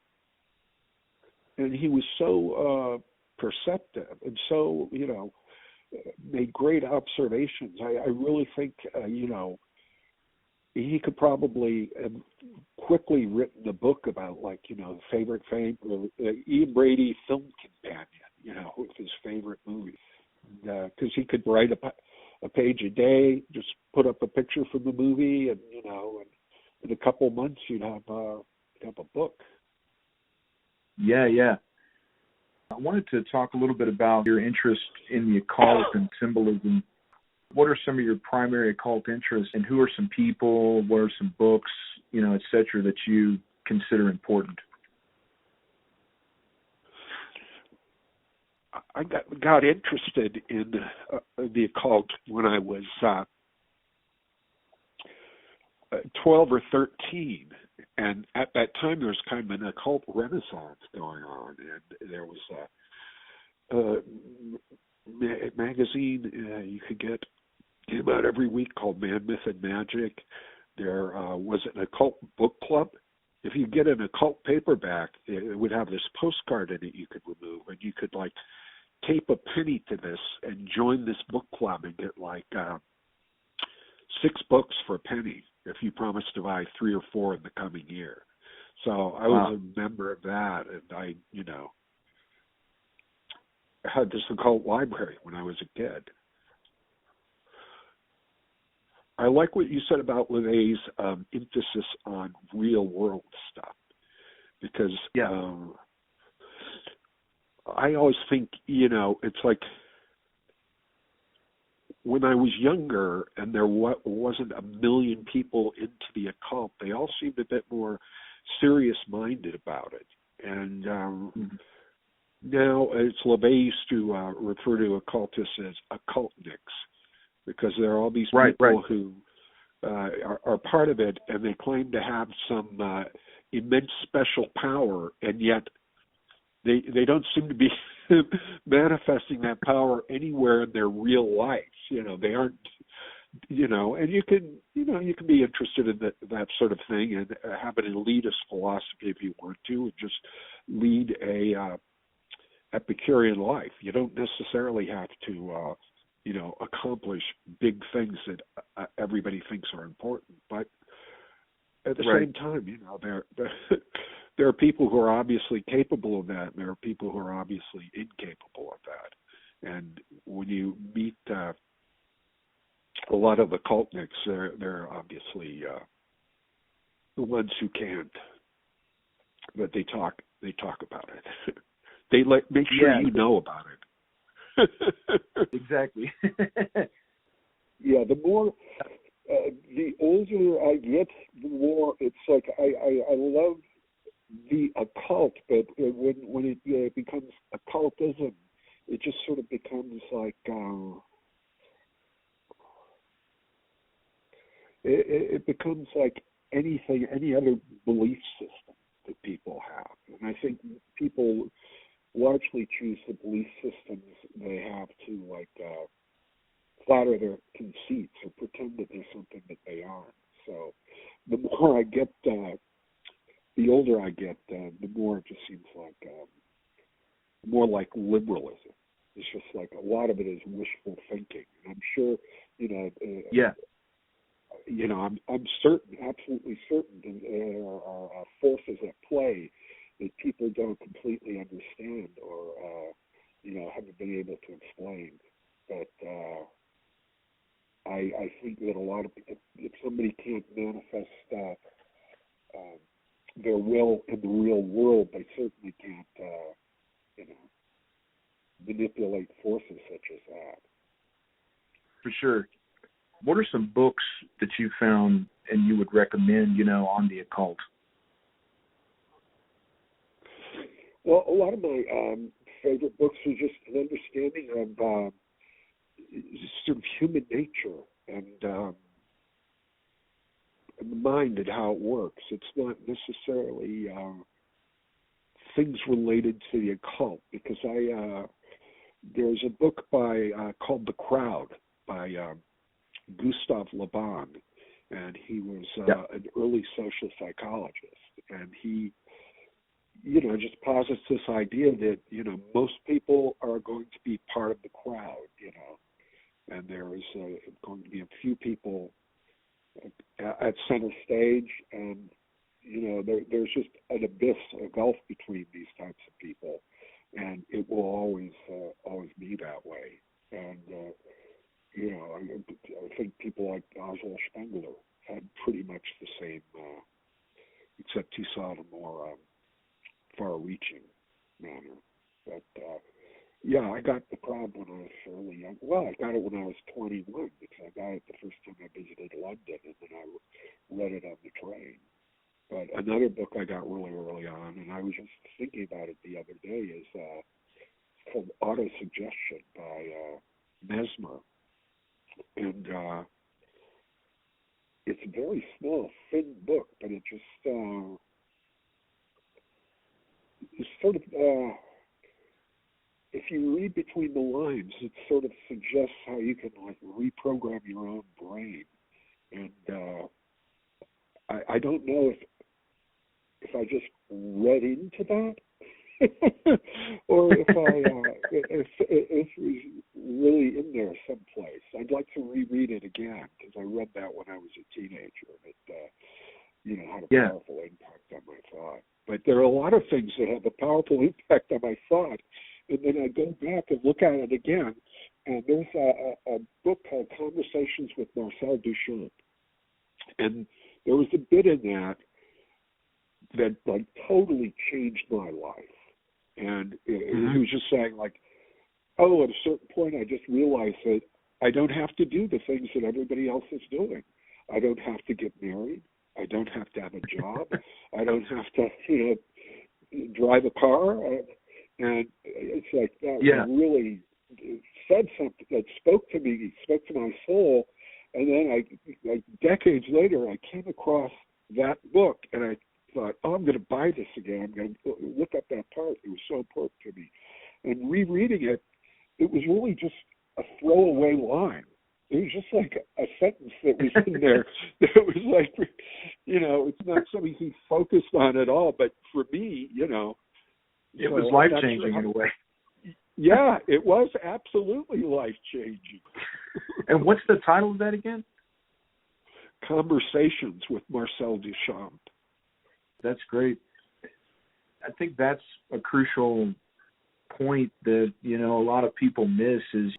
he was so perceptive and so, made great observations. I really think, he could probably have quickly written a book about, favorite Ian Brady film companion, with his favorite movies. Because he could write a page a day, just put up a picture from the movie, and, in a couple months you'd have a book. Yeah. I wanted to talk a little bit about your interest in the occult and symbolism. What are some of your primary occult interests, and who are some people, what are some books, et cetera, that you consider important? I got interested in the occult when I was 12 or 13. And at that time, there was kind of an occult renaissance going on. And there was a magazine you could get, came out every week, called Man, Myth, and Magic. There was an occult book club. If you get an occult paperback, it would have this postcard in it you could remove, and you could tape a penny to this and join this book club and get 6 books for a penny if you promise to buy 3 or 4 in the coming year. So I was a member of that, and I had this occult library when I was a kid. I like what you said about LaVey's emphasis on real world stuff, because I always think, it's like when I was younger and there wasn't a million people into the occult, they all seemed a bit more serious-minded about it. And now it's LaVey used to refer to occultists as occultniks, because there are all these people who are part of it, and they claim to have some immense special power, and yet they don't seem to be manifesting that power anywhere in their real life. They aren't, and you can be interested in that sort of thing and have an elitist philosophy if you want to, and just lead a Epicurean life. You don't necessarily have to, accomplish big things that everybody thinks are important. But at the same time, there are people who are obviously capable of that, and there are people who are obviously incapable of that. And when you meet a lot of occultniks, they're obviously the ones who can't, but they talk about it. They make sure you know about it. Exactly. Yeah, the older I get, the more it's like I love the occult, but when it becomes occultism, it just sort of becomes like it becomes like any other belief system that people have. And I think people largely choose the belief systems they have to flatter their conceits or pretend that they're something that they aren't. So the more I get, the older I get, the more it just seems like more like liberalism. It's just like a lot of it is wishful thinking. And I'm sure, I'm certain, absolutely certain that there are forces at play that people don't completely understand or, haven't been able to explain. But I think that a lot of people, if somebody can't manifest their will in the real world, they certainly can't, manipulate forces such as that. For sure. What are some books that you found and you would recommend, on the occult? Well, a lot of my favorite books are just an understanding of sort of human nature and the mind and how it works. It's not necessarily things related to the occult, because there's a book called The Crowd by Gustav Le Bon, and he was an early social psychologist, and he just posits this idea that, most people are going to be part of the crowd, and there is going to be a few people at center stage, and, there's just an abyss, a gulf between these types of people, and it will always be that way. And, I think people like Oswald Spengler had pretty much the same, except he saw it a more far-reaching manner. But I got The Crowd when I was fairly young. Well, I got it when I was 21, because I got it the first time I visited London, and then I read it on the train. But another book I got really early on, and I was just thinking about it the other day, is called Autosuggestion by Mesmer. And it's a very small, thin book, but it just it's sort of, if you read between the lines, it sort of suggests how you can reprogram your own brain. And I don't know if I just read into that or if it was really in there someplace. I'd like to reread it again, because I read that when I was a teenager, and it had a powerful impact on my thought. But there are a lot of things that have a powerful impact on my thought, and then I go back and look at it again, and there's a book called Conversations with Marcel Duchamp, and there was a bit in that totally changed my life. And he was just saying, at a certain point, I just realized that I don't have to do the things that everybody else is doing. I don't have to get married. I don't have to have a job. I don't have to, drive a car. And it's like that really said something that spoke to me, spoke to my soul. And then decades later, I came across that book, and I thought, I'm going to buy this again. I'm going to look up that part. It was so important to me. And rereading it, it was really just a throwaway line. It was just like a sentence that was in there. That was like, it's not something he focused on at all. But for me, it was life-changing in a way. Yeah, it was absolutely life-changing. And what's the title of that again? Conversations with Marcel Duchamp. That's great. I think that's a crucial point that, a lot of people miss is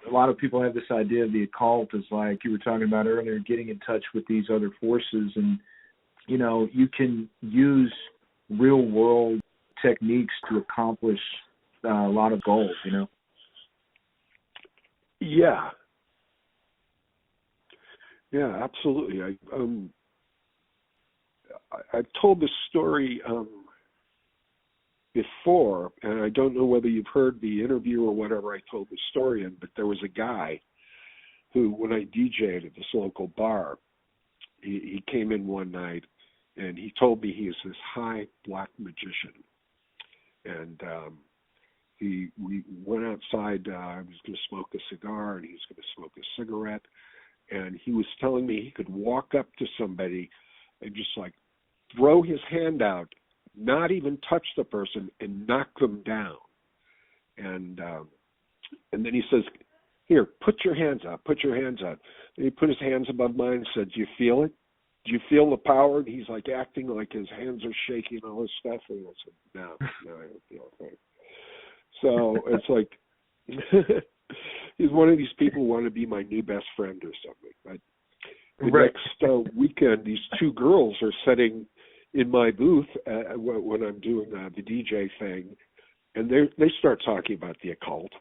a lot of people have this idea of the occult as, like you were talking about earlier, getting in touch with these other forces. And, you can use real world techniques to accomplish a lot of goals, Yeah. Yeah, absolutely. I've told this story before, and I don't know whether you've heard the interview or whatever I told the story in, but there was a guy who, when I DJ'd at this local bar, he came in one night, and he told me he is this high black magician. And we went outside. I was going to smoke a cigar, and he was going to smoke a cigarette. And he was telling me he could walk up to somebody and just throw his hand out, not even touch the person, and knock them down. And then he says, "Here, put your hands up. Put your hands up." And he put his hands above mine and said, "Do you feel it? Do you feel the power?" And he's acting like his hands are shaking and all this stuff. And I said, No, I don't feel it. So it's he's one of these people who want to be my new best friend or something. But the next weekend, these two girls are sitting in my booth when I'm doing the DJ thing, and they start talking about the occult.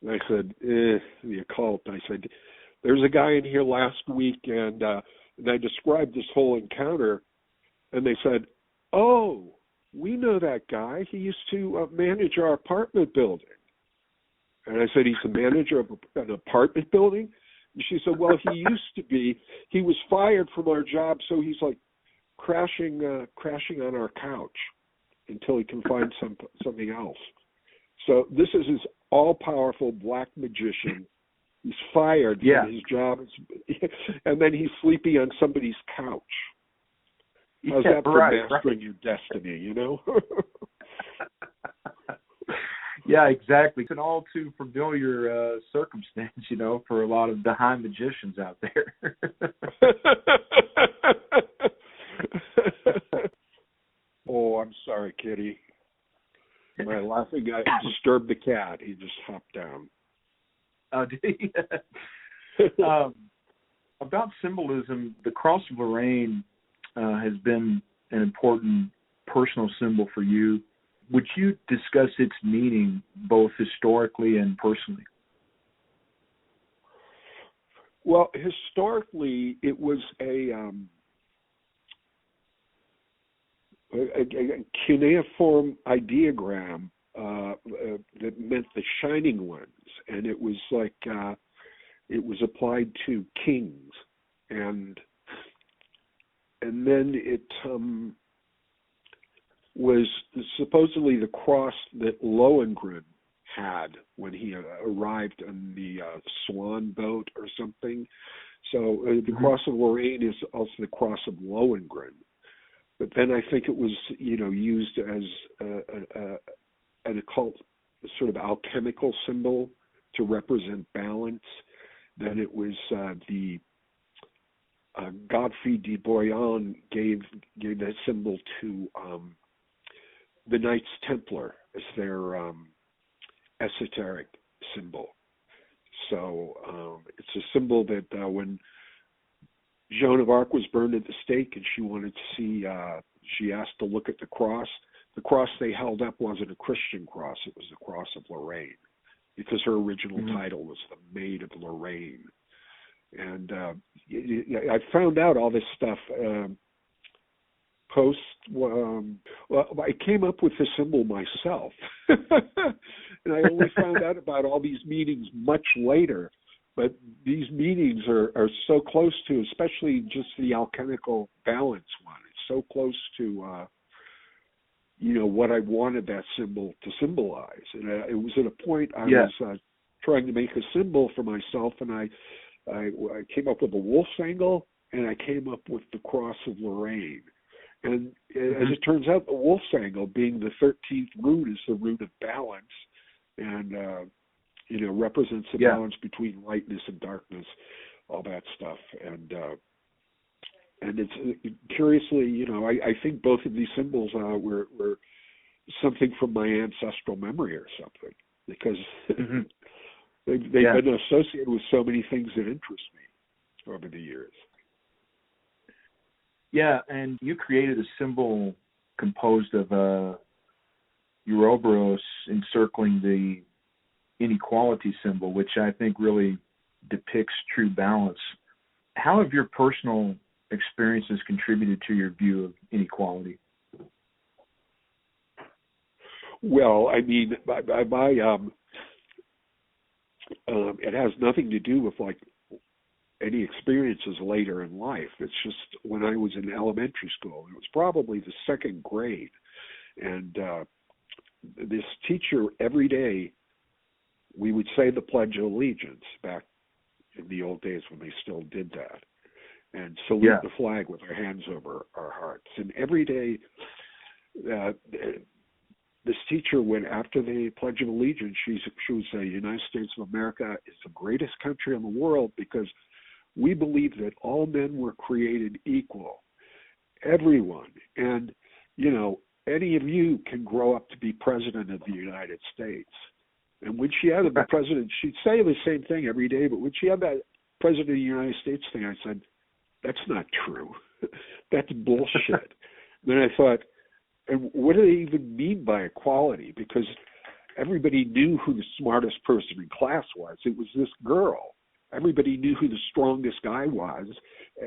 And I said, the occult. I said, there's a guy in here last week, and I described this whole encounter, and they said, oh, we know that guy. He used to manage our apartment building. And I said, he's the manager of an apartment building? And she said, well, he used to be. He was fired from our job, so he's like crashing on our couch until he can find something else. So this is his all-powerful black magician. He's fired from his job, and then he's sleeping on somebody's couch. How's that for mastering your destiny, you know? Yeah, exactly. It's an all too familiar circumstance, you know, for a lot of the high magicians out there. Oh, I'm sorry, Kitty. My laughing guy disturbed the cat. He just hopped down. Oh, did he? About symbolism, the Cross of Lorraine has been an important personal symbol for you. Would you discuss its meaning both historically and personally? Well, historically, it was a cuneiform ideogram that meant the shining ones, and it was like it was applied to kings, and then it was supposedly the cross that Lohengrin had when he arrived on the Swan boat or something. So the Cross of Lorraine is also the Cross of Lohengrin. But then I think it was, you know, used as an occult, sort of alchemical symbol to represent balance. Then it was the Godfrey de Bouillon gave that symbol to the Knights Templar as their esoteric symbol. So it's a symbol that when Joan of Arc was burned at the stake and she wanted to see, she asked to look at the cross. The cross they held up wasn't a Christian cross, it was the Cross of Lorraine, because her original title was the Maid of Lorraine. And I found out all this stuff post. Well, I came up with the symbol myself, and I only found out about all these meanings much later. But these meanings are so close to, especially just the alchemical balance one. It's so close to, you know, what I wanted that symbol to symbolize. And it was at a point I was trying to make a symbol for myself, and I came up with a wolf's angle, and I came up with the Cross of Lorraine. And as it turns out, the wolf's angle, being the 13th root, is the root of balance, and you know, represents the balance between lightness and darkness, all that stuff. And it's curiously, you know, I think both of these symbols were something from my ancestral memory or something, because they've been associated with so many things that interest me over the years. Yeah, and you created a symbol composed of Ouroboros encircling the inequality symbol, which I think really depicts true balance. How have your personal experiences contributed to your view of inequality? Well, I mean, it has nothing to do with like any experiences later in life. It's just when I was in elementary school, it was probably the second grade, and this teacher, every day we would say the Pledge of Allegiance, back in the old days when they still did that, and salute the flag with our hands over our hearts. And every day this teacher, when after the Pledge of Allegiance, she would say, the United States of America is the greatest country in the world because we believe that all men were created equal, everyone. And, you know, any of you can grow up to be president of the United States. And when she had the president, she'd say the same thing every day, but when she had that president of the United States thing, I said, that's not true. That's bullshit. Then I thought, and what do they even mean by equality? Because everybody knew who the smartest person in class was. It was this girl. Everybody knew who the strongest guy was.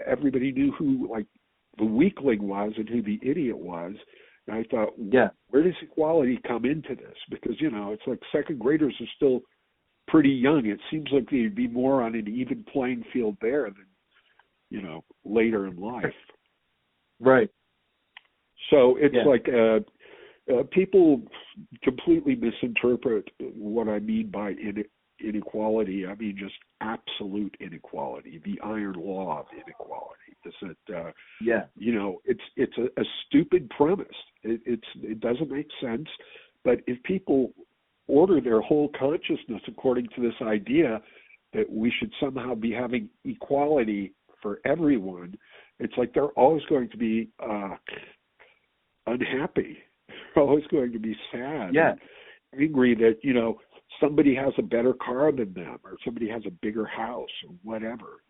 Everybody knew who, like, the weakling was and who the idiot was. And I thought, Yeah. where does equality come into this? Because, it's like second graders are still pretty young. It seems like they'd be more on an even playing field there than, later in life. Right. So it's like people completely misinterpret what I mean by inequality. I mean just absolute inequality, the iron law of inequality. Is that it's a stupid premise. It doesn't make sense. But if people order their whole consciousness according to this idea that we should somehow be having equality for everyone, it's like they're always going to be unhappy. They're always going to be sad, and angry that somebody has a better car than them, or somebody has a bigger house, or whatever.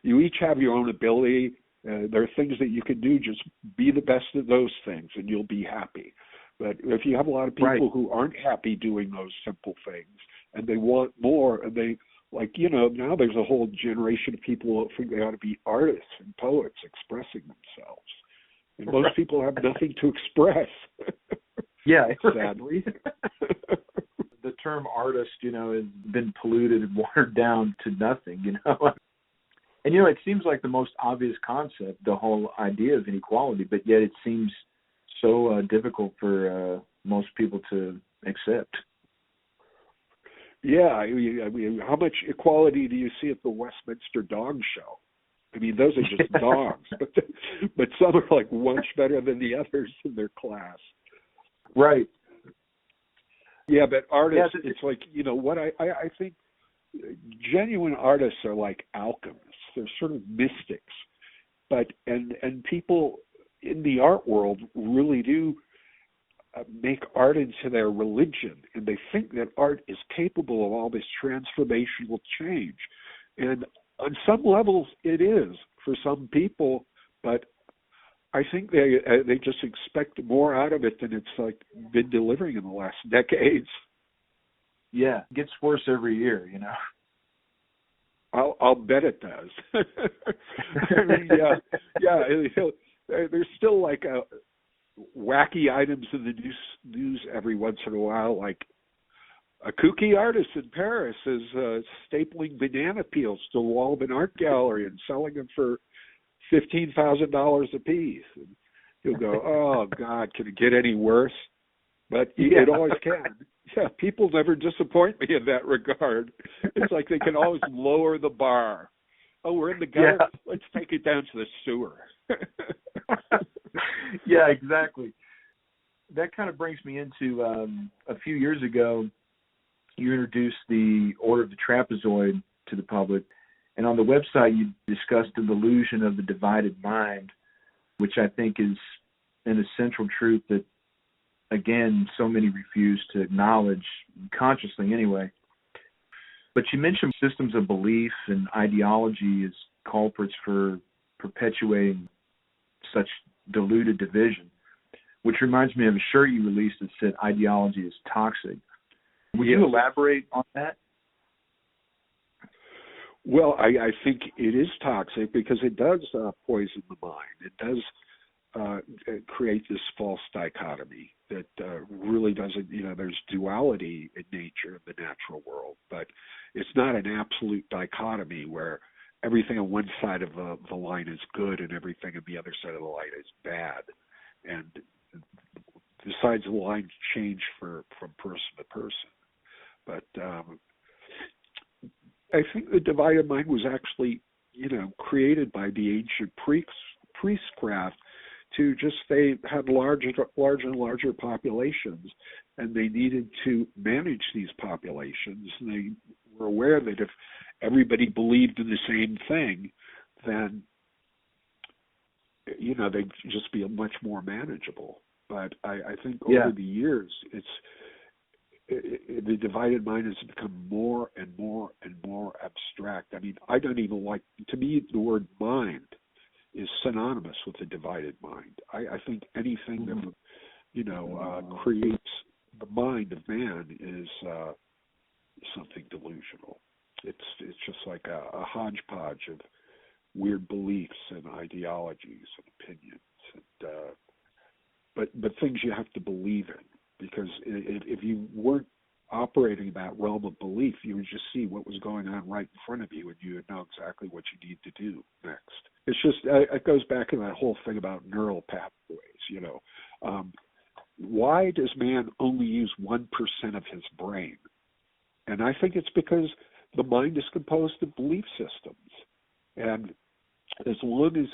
You each have your own ability. There are things that you can do. Just be the best of those things, and you'll be happy. But if you have a lot of people who aren't happy doing those simple things, and they want more, and they now there's a whole generation of people who think they ought to be artists and poets expressing themselves. And most people have nothing to express. Yeah, sadly. The term artist, has been polluted and watered down to nothing, And, it seems like the most obvious concept, the whole idea of inequality, but yet it seems so difficult for most people to accept. Yeah, I mean, how much equality do you see at the Westminster Dog Show? I mean, those are just dogs, but some are like much better than the others in their class. Right. Yeah, but artists, it's like, what I think genuine artists are like alchemists. They're sort of mystics. But, and people in the art world really do make art into their religion, and they think that art is capable of all this transformational change. And on some levels it is for some people, but I think they just expect more out of it than it's like been delivering in the last decades. Yeah, it gets worse every year, I'll bet it does. I mean, there's still like wacky items in the news every once in a while, like a kooky artist in Paris is stapling banana peels to the wall of an art gallery and selling them for $15,000 a piece. And you'll go, oh, God, can it get any worse? But it always can. Yeah, people never disappoint me in that regard. It's like they can always lower the bar. Oh, we're in the gutter? Yeah. Let's take it down to the sewer. Yeah, exactly. That kind of brings me into a few years ago, you introduced the Order of the Trapezoid to the public. And on the website, you discussed the delusion of the divided mind, which I think is an essential truth that, again, so many refuse to acknowledge, consciously anyway. But you mentioned systems of belief and ideology as culprits for perpetuating such diluted division, which reminds me of a shirt you released that said ideology is toxic. Would you elaborate on that? Well, I think it is toxic because it does poison the mind. It does create this false dichotomy that really doesn't, there's duality in nature, in the natural world, but it's not an absolute dichotomy where everything on one side of the line is good and everything on the other side of the line is bad. And the sides of the line change from person to person. But I think the divided mind was actually, created by the ancient priestcraft to just, they had larger and larger populations, and they needed to manage these populations. And they were aware that if everybody believed in the same thing, then, they'd just be much more manageable. But I think over the years, the divided mind has become more and more and more abstract. I mean, I don't even like, to me, the word mind is synonymous with the divided mind. I think anything that, creates the mind of man is something delusional. It's just like a hodgepodge of weird beliefs and ideologies and opinions. And but things you have to believe in, because if you weren't operating that realm of belief, you would just see what was going on right in front of you, and you would know exactly what you need to do next. It's just, it goes back to that whole thing about neural pathways, why does man only use 1% of his brain? And I think it's because the mind is composed of belief systems. And as long as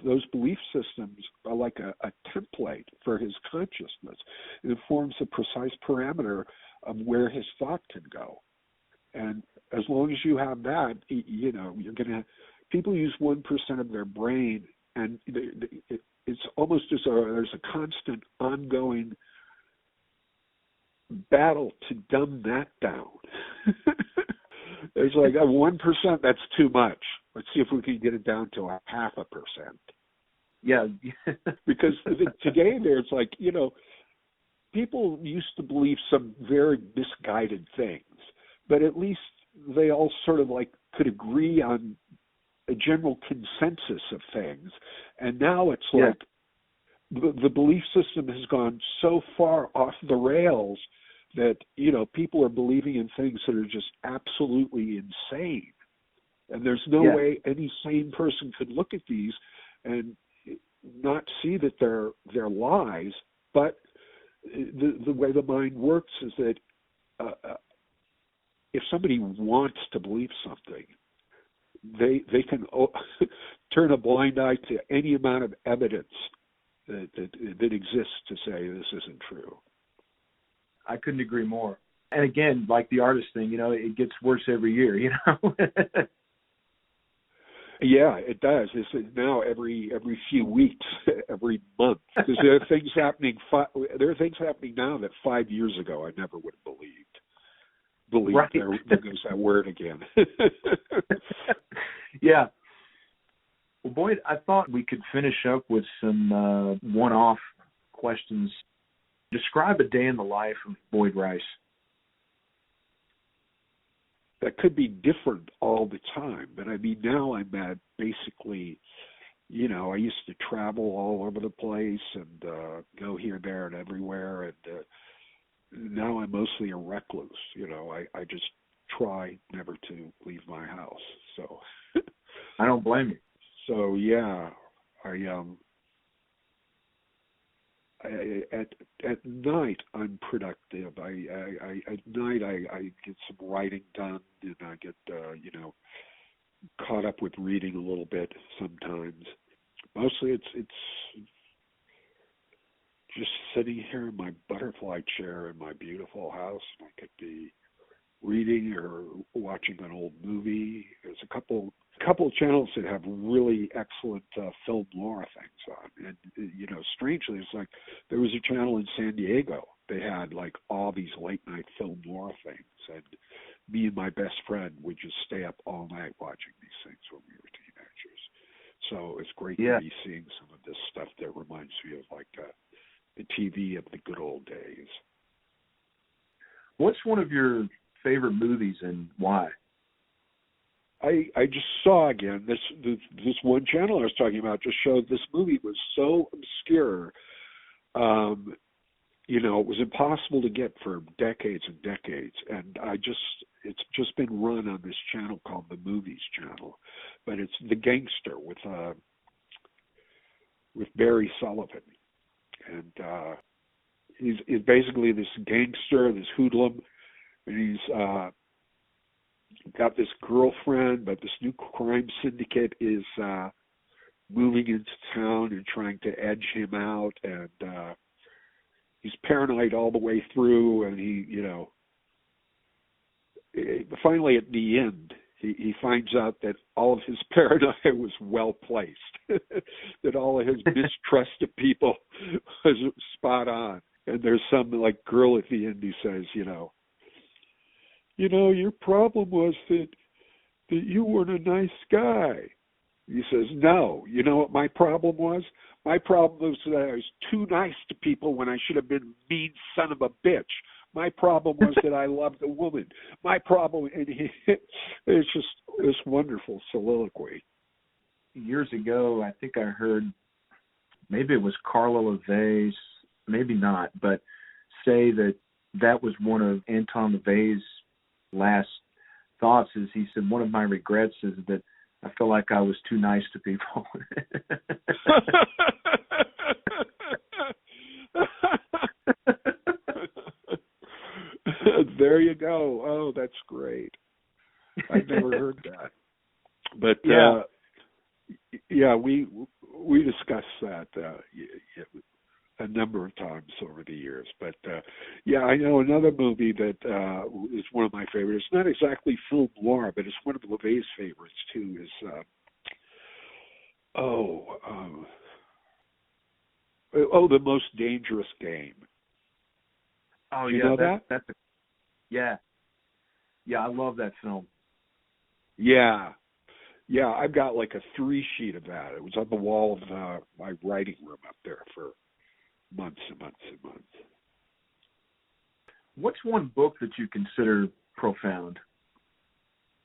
those belief systems are like a template for his consciousness, it forms a precise parameter of where his thought can go. And as long as you have that, you're going to, people use 1% of their brain, and it's almost as though there's a constant ongoing battle to dumb that down. There's like 1%, that's too much. Let's see if we can get it down to 0.5%. Yeah. Because today there's like, people used to believe some very misguided things, but at least they all sort of like could agree on a general consensus of things. And now it's like the belief system has gone so far off the rails that, people are believing in things that are just absolutely insane. And there's no way any sane person could look at these and not see that they're lies. But the way the mind works is that if somebody wants to believe something, they can turn a blind eye to any amount of evidence that exists to say this isn't true. I couldn't agree more. And again, like the artist thing, it gets worse every year, Yeah, it does. It's now every few weeks, every month, because there are things happening. There are things happening now that 5 years ago I never would have believed. Right. There goes that word again. Yeah. Well, Boyd, I thought we could finish up with some one-off questions. Describe a day in the life of Boyd Rice. That could be different all the time, but I mean, now I'm at basically, I used to travel all over the place and go here, there, and everywhere, and now I'm mostly a recluse. I just try never to leave my house. So I don't blame you. So yeah, at night I'm productive. At night I get some writing done, and I get caught up with reading a little bit sometimes. Mostly it's just sitting here in my butterfly chair in my beautiful house. I could be reading or watching an old movie. There's a couple channels that have really excellent film noir things on, and strangely, it's like there was a channel in San Diego. They had like all these late night film noir things, and me and my best friend would just stay up all night watching these things when we were teenagers. So it's great to be seeing some of this stuff that reminds me of like the TV of the good old days. What's one of your favorite movies and why? I just saw again this one channel I was talking about just showed this movie was so obscure, it was impossible to get for decades and decades, and it's just been run on this channel called the Movies Channel, but it's The Gangster with Barry Sullivan, and he's basically this gangster, this hoodlum, and he's got this girlfriend, but this new crime syndicate is moving into town and trying to edge him out, and he's paranoid all the way through, and he finally at the end he finds out that all of his paranoia was well placed, that all of his mistrust of people was spot on, and there's some like girl at the end who says, your problem was that you weren't a nice guy. He says, no. You know what my problem was? My problem was that I was too nice to people when I should have been a mean son of a bitch. My problem was that I loved a woman. My problem, and it's just this wonderful soliloquy. Years ago, I think I heard, maybe it was Carla LaVey maybe not, but say that was one of Anton LaVey's last thoughts. Is he said, one of my regrets is that I feel like I was too nice to people. There you go. Oh, that's great. I've never heard that. But yeah, we discussed that a number of times over the years. But yeah, I know another movie that is one of my favorites. It's not exactly film noir, but it's one of LaVey's favorites too. Is The Most Dangerous Game. Oh, you know that? Yeah, I love that film. Yeah, I've got like a 3-sheet of that. It was on the wall of my writing room up there for months and months and months. What's one book that you consider profound?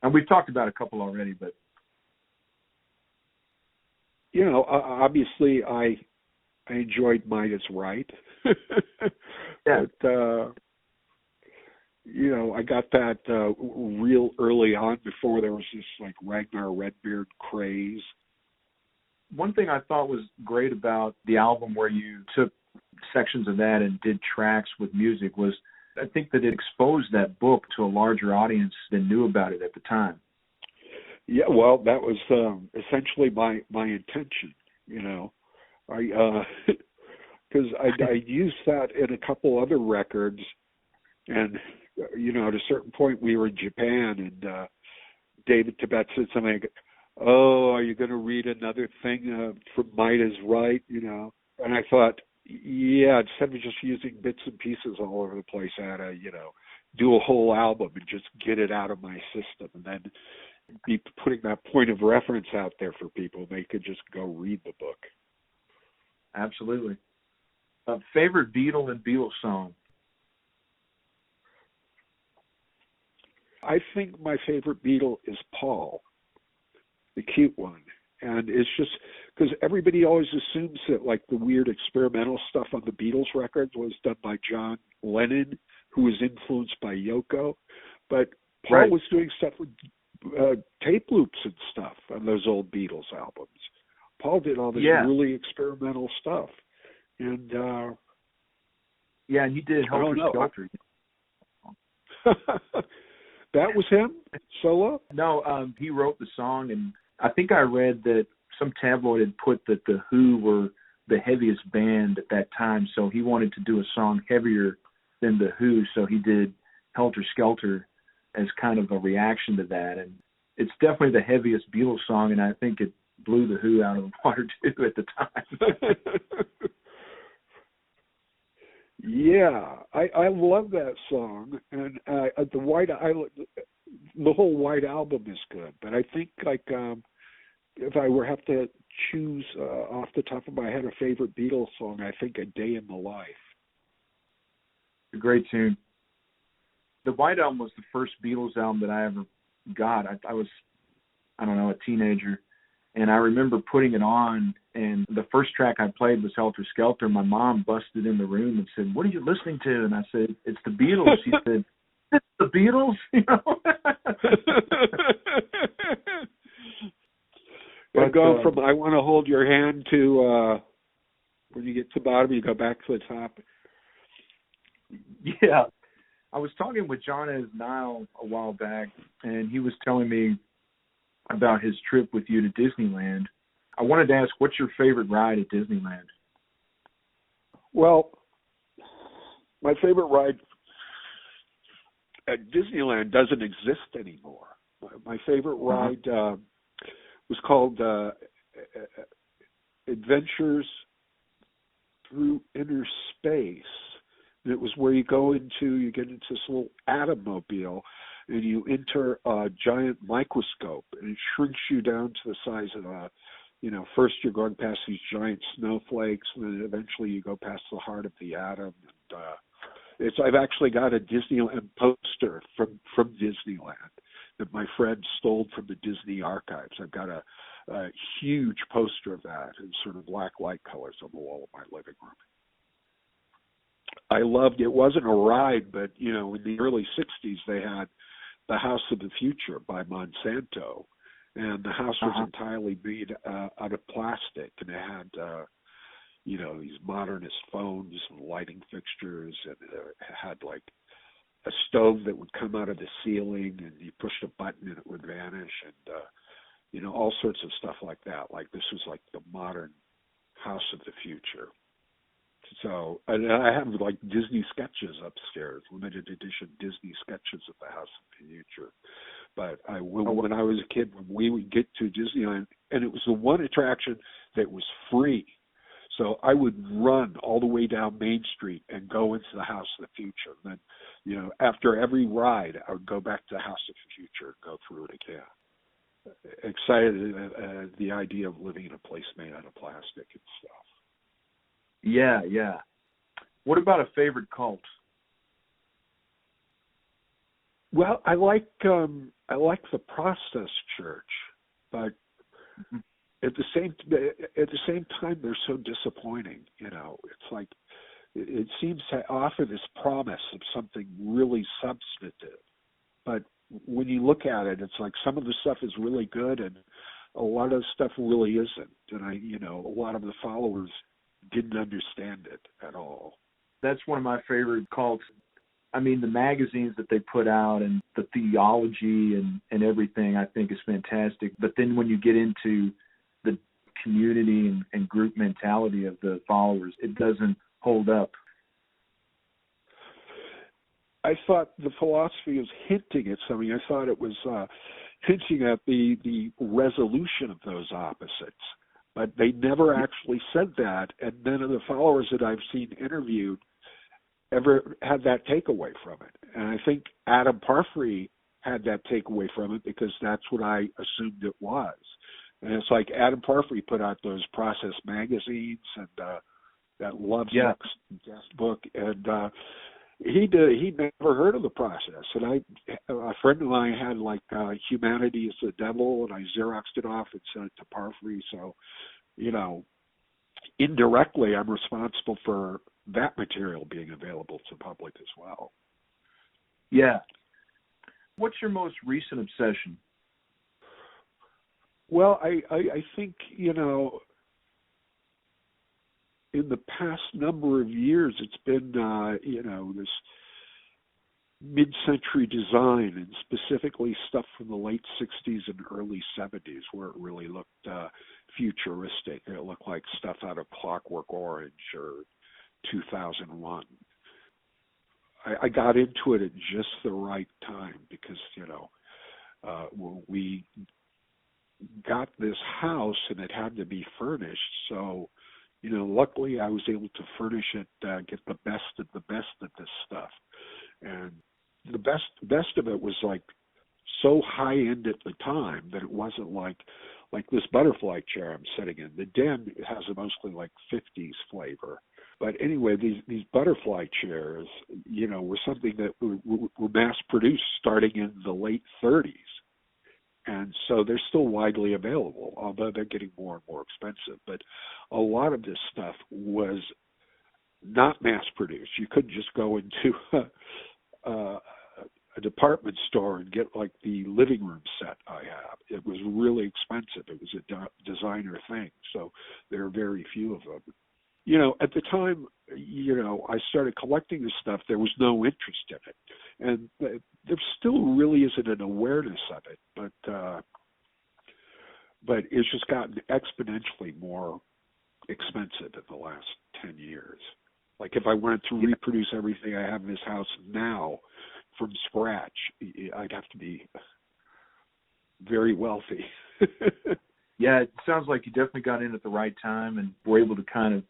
And we've talked about a couple already, but obviously I enjoyed Might Is Right. Yeah. But I got that real early on before there was this like Ragnar Redbeard craze. One thing I thought was great about the album where you took sections of that and did tracks with music was I think that it exposed that book to a larger audience than knew about it at the time. Yeah, well, that was essentially my intention, because I used that in a couple other records, and at a certain point we were in Japan, and David Tibet said something like, "Oh, are you going to read another thing from Might Is Right?" And I thought, yeah, instead of just using bits and pieces all over the place, I had to, do a whole album and just get it out of my system, and then be putting that point of reference out there for people. They could just go read the book. Absolutely. Favorite Beatle and Beatles song? I think my favorite Beatle is Paul, the cute one. And it's just because everybody always assumes that like the weird experimental stuff on the Beatles records was done by John Lennon, who was influenced by Yoko. But Paul was doing stuff with tape loops and stuff on those old Beatles albums. Paul did all this really experimental stuff. And and he did Helter Skelter. That was him solo? No, he wrote the song, and I think I read that some tabloid had put that the Who were the heaviest band at that time, so he wanted to do a song heavier than the Who, so he did Helter Skelter as kind of a reaction to that. And it's definitely the heaviest Beatles song, and I think it blew the Who out of the water too at the time. Yeah, I love that song, and the whole White Album is good. But I think if I were have to choose off the top of my head a favorite Beatles song, I think A Day in the Life. A great tune. The White Album was the first Beatles album that I ever got. I was, a teenager. And I remember putting it on, and the first track I played was Helter Skelter. My mom busted in the room and said, "What are you listening to?" And I said, "It's the Beatles." She said, "It's the Beatles?" But go from I Want to Hold Your Hand to when you get to the bottom, you go back to the top. Yeah. I was talking with John S. Nile a while back, and he was telling me about his trip with you to Disneyland. I wanted to ask, what's your favorite ride at Disneyland? Well, my favorite ride at Disneyland doesn't exist anymore. My favorite ride was called Adventures Through Inner Space. And it was where you get into this little Atommobile, and you enter a giant microscope, and it shrinks you down to the size of first you're going past these giant snowflakes, and then eventually you go past the heart of the atom. And I've actually got a Disneyland poster from Disneyland that my friend stole from the Disney archives. I've got a huge poster of that in sort of black light colors on the wall of my living room. I loved it. Wasn't a ride, but in the early '60s they had the House of the Future by Monsanto, and the house was entirely made out of plastic, and it had these modernist phones and lighting fixtures, and it had like a stove that would come out of the ceiling, and you pushed a button and it would vanish, and all sorts of stuff like that. Like this was like the modern House of the Future. So, and I have like Disney sketches upstairs, limited edition Disney sketches of the House of the Future. But when I was a kid, when we would get to Disneyland, and it was the one attraction that was free. So I would run all the way down Main Street and go into the House of the Future. And then, after every ride, I would go back to the House of the Future and go through it again. Excited at the idea of living in a place made out of plastic and stuff. Yeah, yeah. What about a favorite cult? Well, I like the Process Church, but at the same time they're so disappointing. It's like it seems to offer this promise of something really substantive, but when you look at it, it's like some of the stuff is really good and a lot of the stuff really isn't. And a lot of the followers didn't understand it at all. That's one of my favorite cults. I mean, the magazines that they put out and the theology and everything I think is fantastic. But then when you get into the community and group mentality of the followers, it doesn't hold up. I thought the philosophy was hinting at something. I thought it was hinting at the resolution of those opposites. But they never actually said that, and none of the followers that I've seen interviewed ever had that takeaway from it. And I think Adam Parfrey had that takeaway from it because that's what I assumed it was. And it's like Adam Parfrey put out those Process magazines and that Love Sucks guest book, and he'd never heard of the Process. And a friend of mine had like Humanity is the Devil, and I Xeroxed it off and sent it to Parfrey. So, indirectly, I'm responsible for that material being available to the public as well. Yeah. What's your most recent obsession? Well, I think, in the past number of years, it's been, this mid-century design, and specifically stuff from the late 60s and early 70s, where it really looked futuristic. It looked like stuff out of Clockwork Orange or 2001. I got into it at just the right time because, we got this house and it had to be furnished. So, luckily I was able to furnish it, get the best of this stuff. And the best of it was like so high end at the time that it wasn't like this butterfly chair I'm sitting in. The Den has a mostly like 50s flavor. But anyway, these butterfly chairs, were something that were mass produced starting in the late 30s. And so they're still widely available, although they're getting more and more expensive. But a lot of this stuff was not mass produced. You couldn't just go into a department store and get like the living room set I have. It was really expensive. It was a designer thing. So there are very few of them. At the time, I started collecting this stuff, there was no interest in it. And there still really isn't an awareness of it, but it's just gotten exponentially more expensive in the last 10 years. Like if I wanted to reproduce everything I have in this house now from scratch, I'd have to be very wealthy. Yeah, it sounds like you definitely got in at the right time and were able to kind of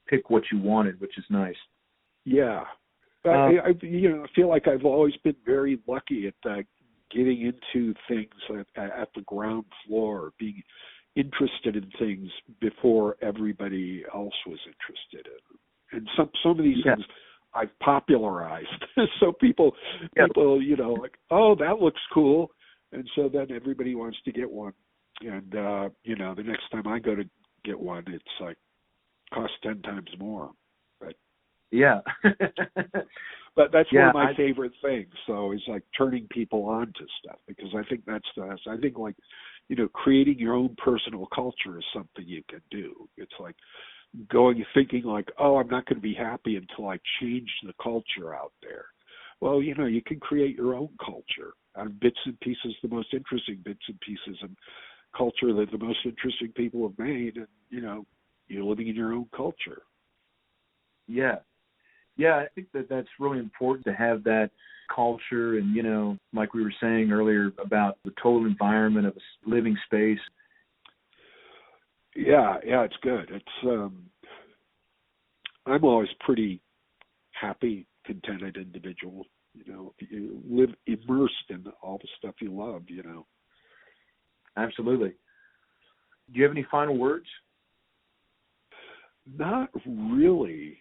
pick what you wanted, which is nice. Yeah. I feel like I've always been very lucky at getting into things at the ground floor, being interested in things before everybody else was interested in. And some of these things I've popularized. So people, like, oh, that looks cool. And so then everybody wants to get one. And, the next time I go to get one, it's like, costs 10 times more. But Yeah. But that's Yeah, one of my favorite things. So it's like turning people on to stuff, because I think that's I think, like, creating your own personal culture is something you can do. It's like thinking like, oh, I'm not going to be happy until I change the culture out there. Well, you can create your own culture out of bits and pieces, the most interesting bits and pieces and culture that the most interesting people have made, and you're living in your own culture. Yeah. Yeah, I think that's really important to have that culture, and like we were saying earlier about the total environment of a living space. Yeah, it's good. It's I'm always pretty happy, contented individual. If you live immersed in all the stuff you love. Absolutely. Do you have any final words? Not really.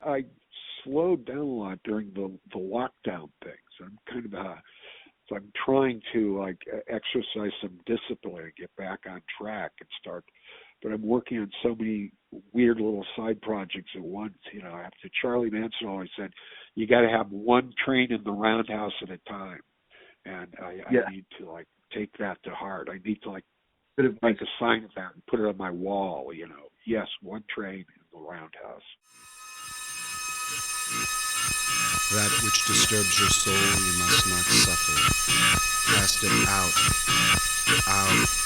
I slowed down a lot during the lockdown things. I'm kind of so I'm trying to exercise some discipline and get back on track and start. But I'm working on so many weird little side projects at once. After Charlie Manson always said, you got to have one train in the roundhouse at a time, and I need to take that to heart. I need to make a sign of that and put it on my wall. Yes, one train in the roundhouse. That which disturbs your soul you must not suffer. Cast it out, out.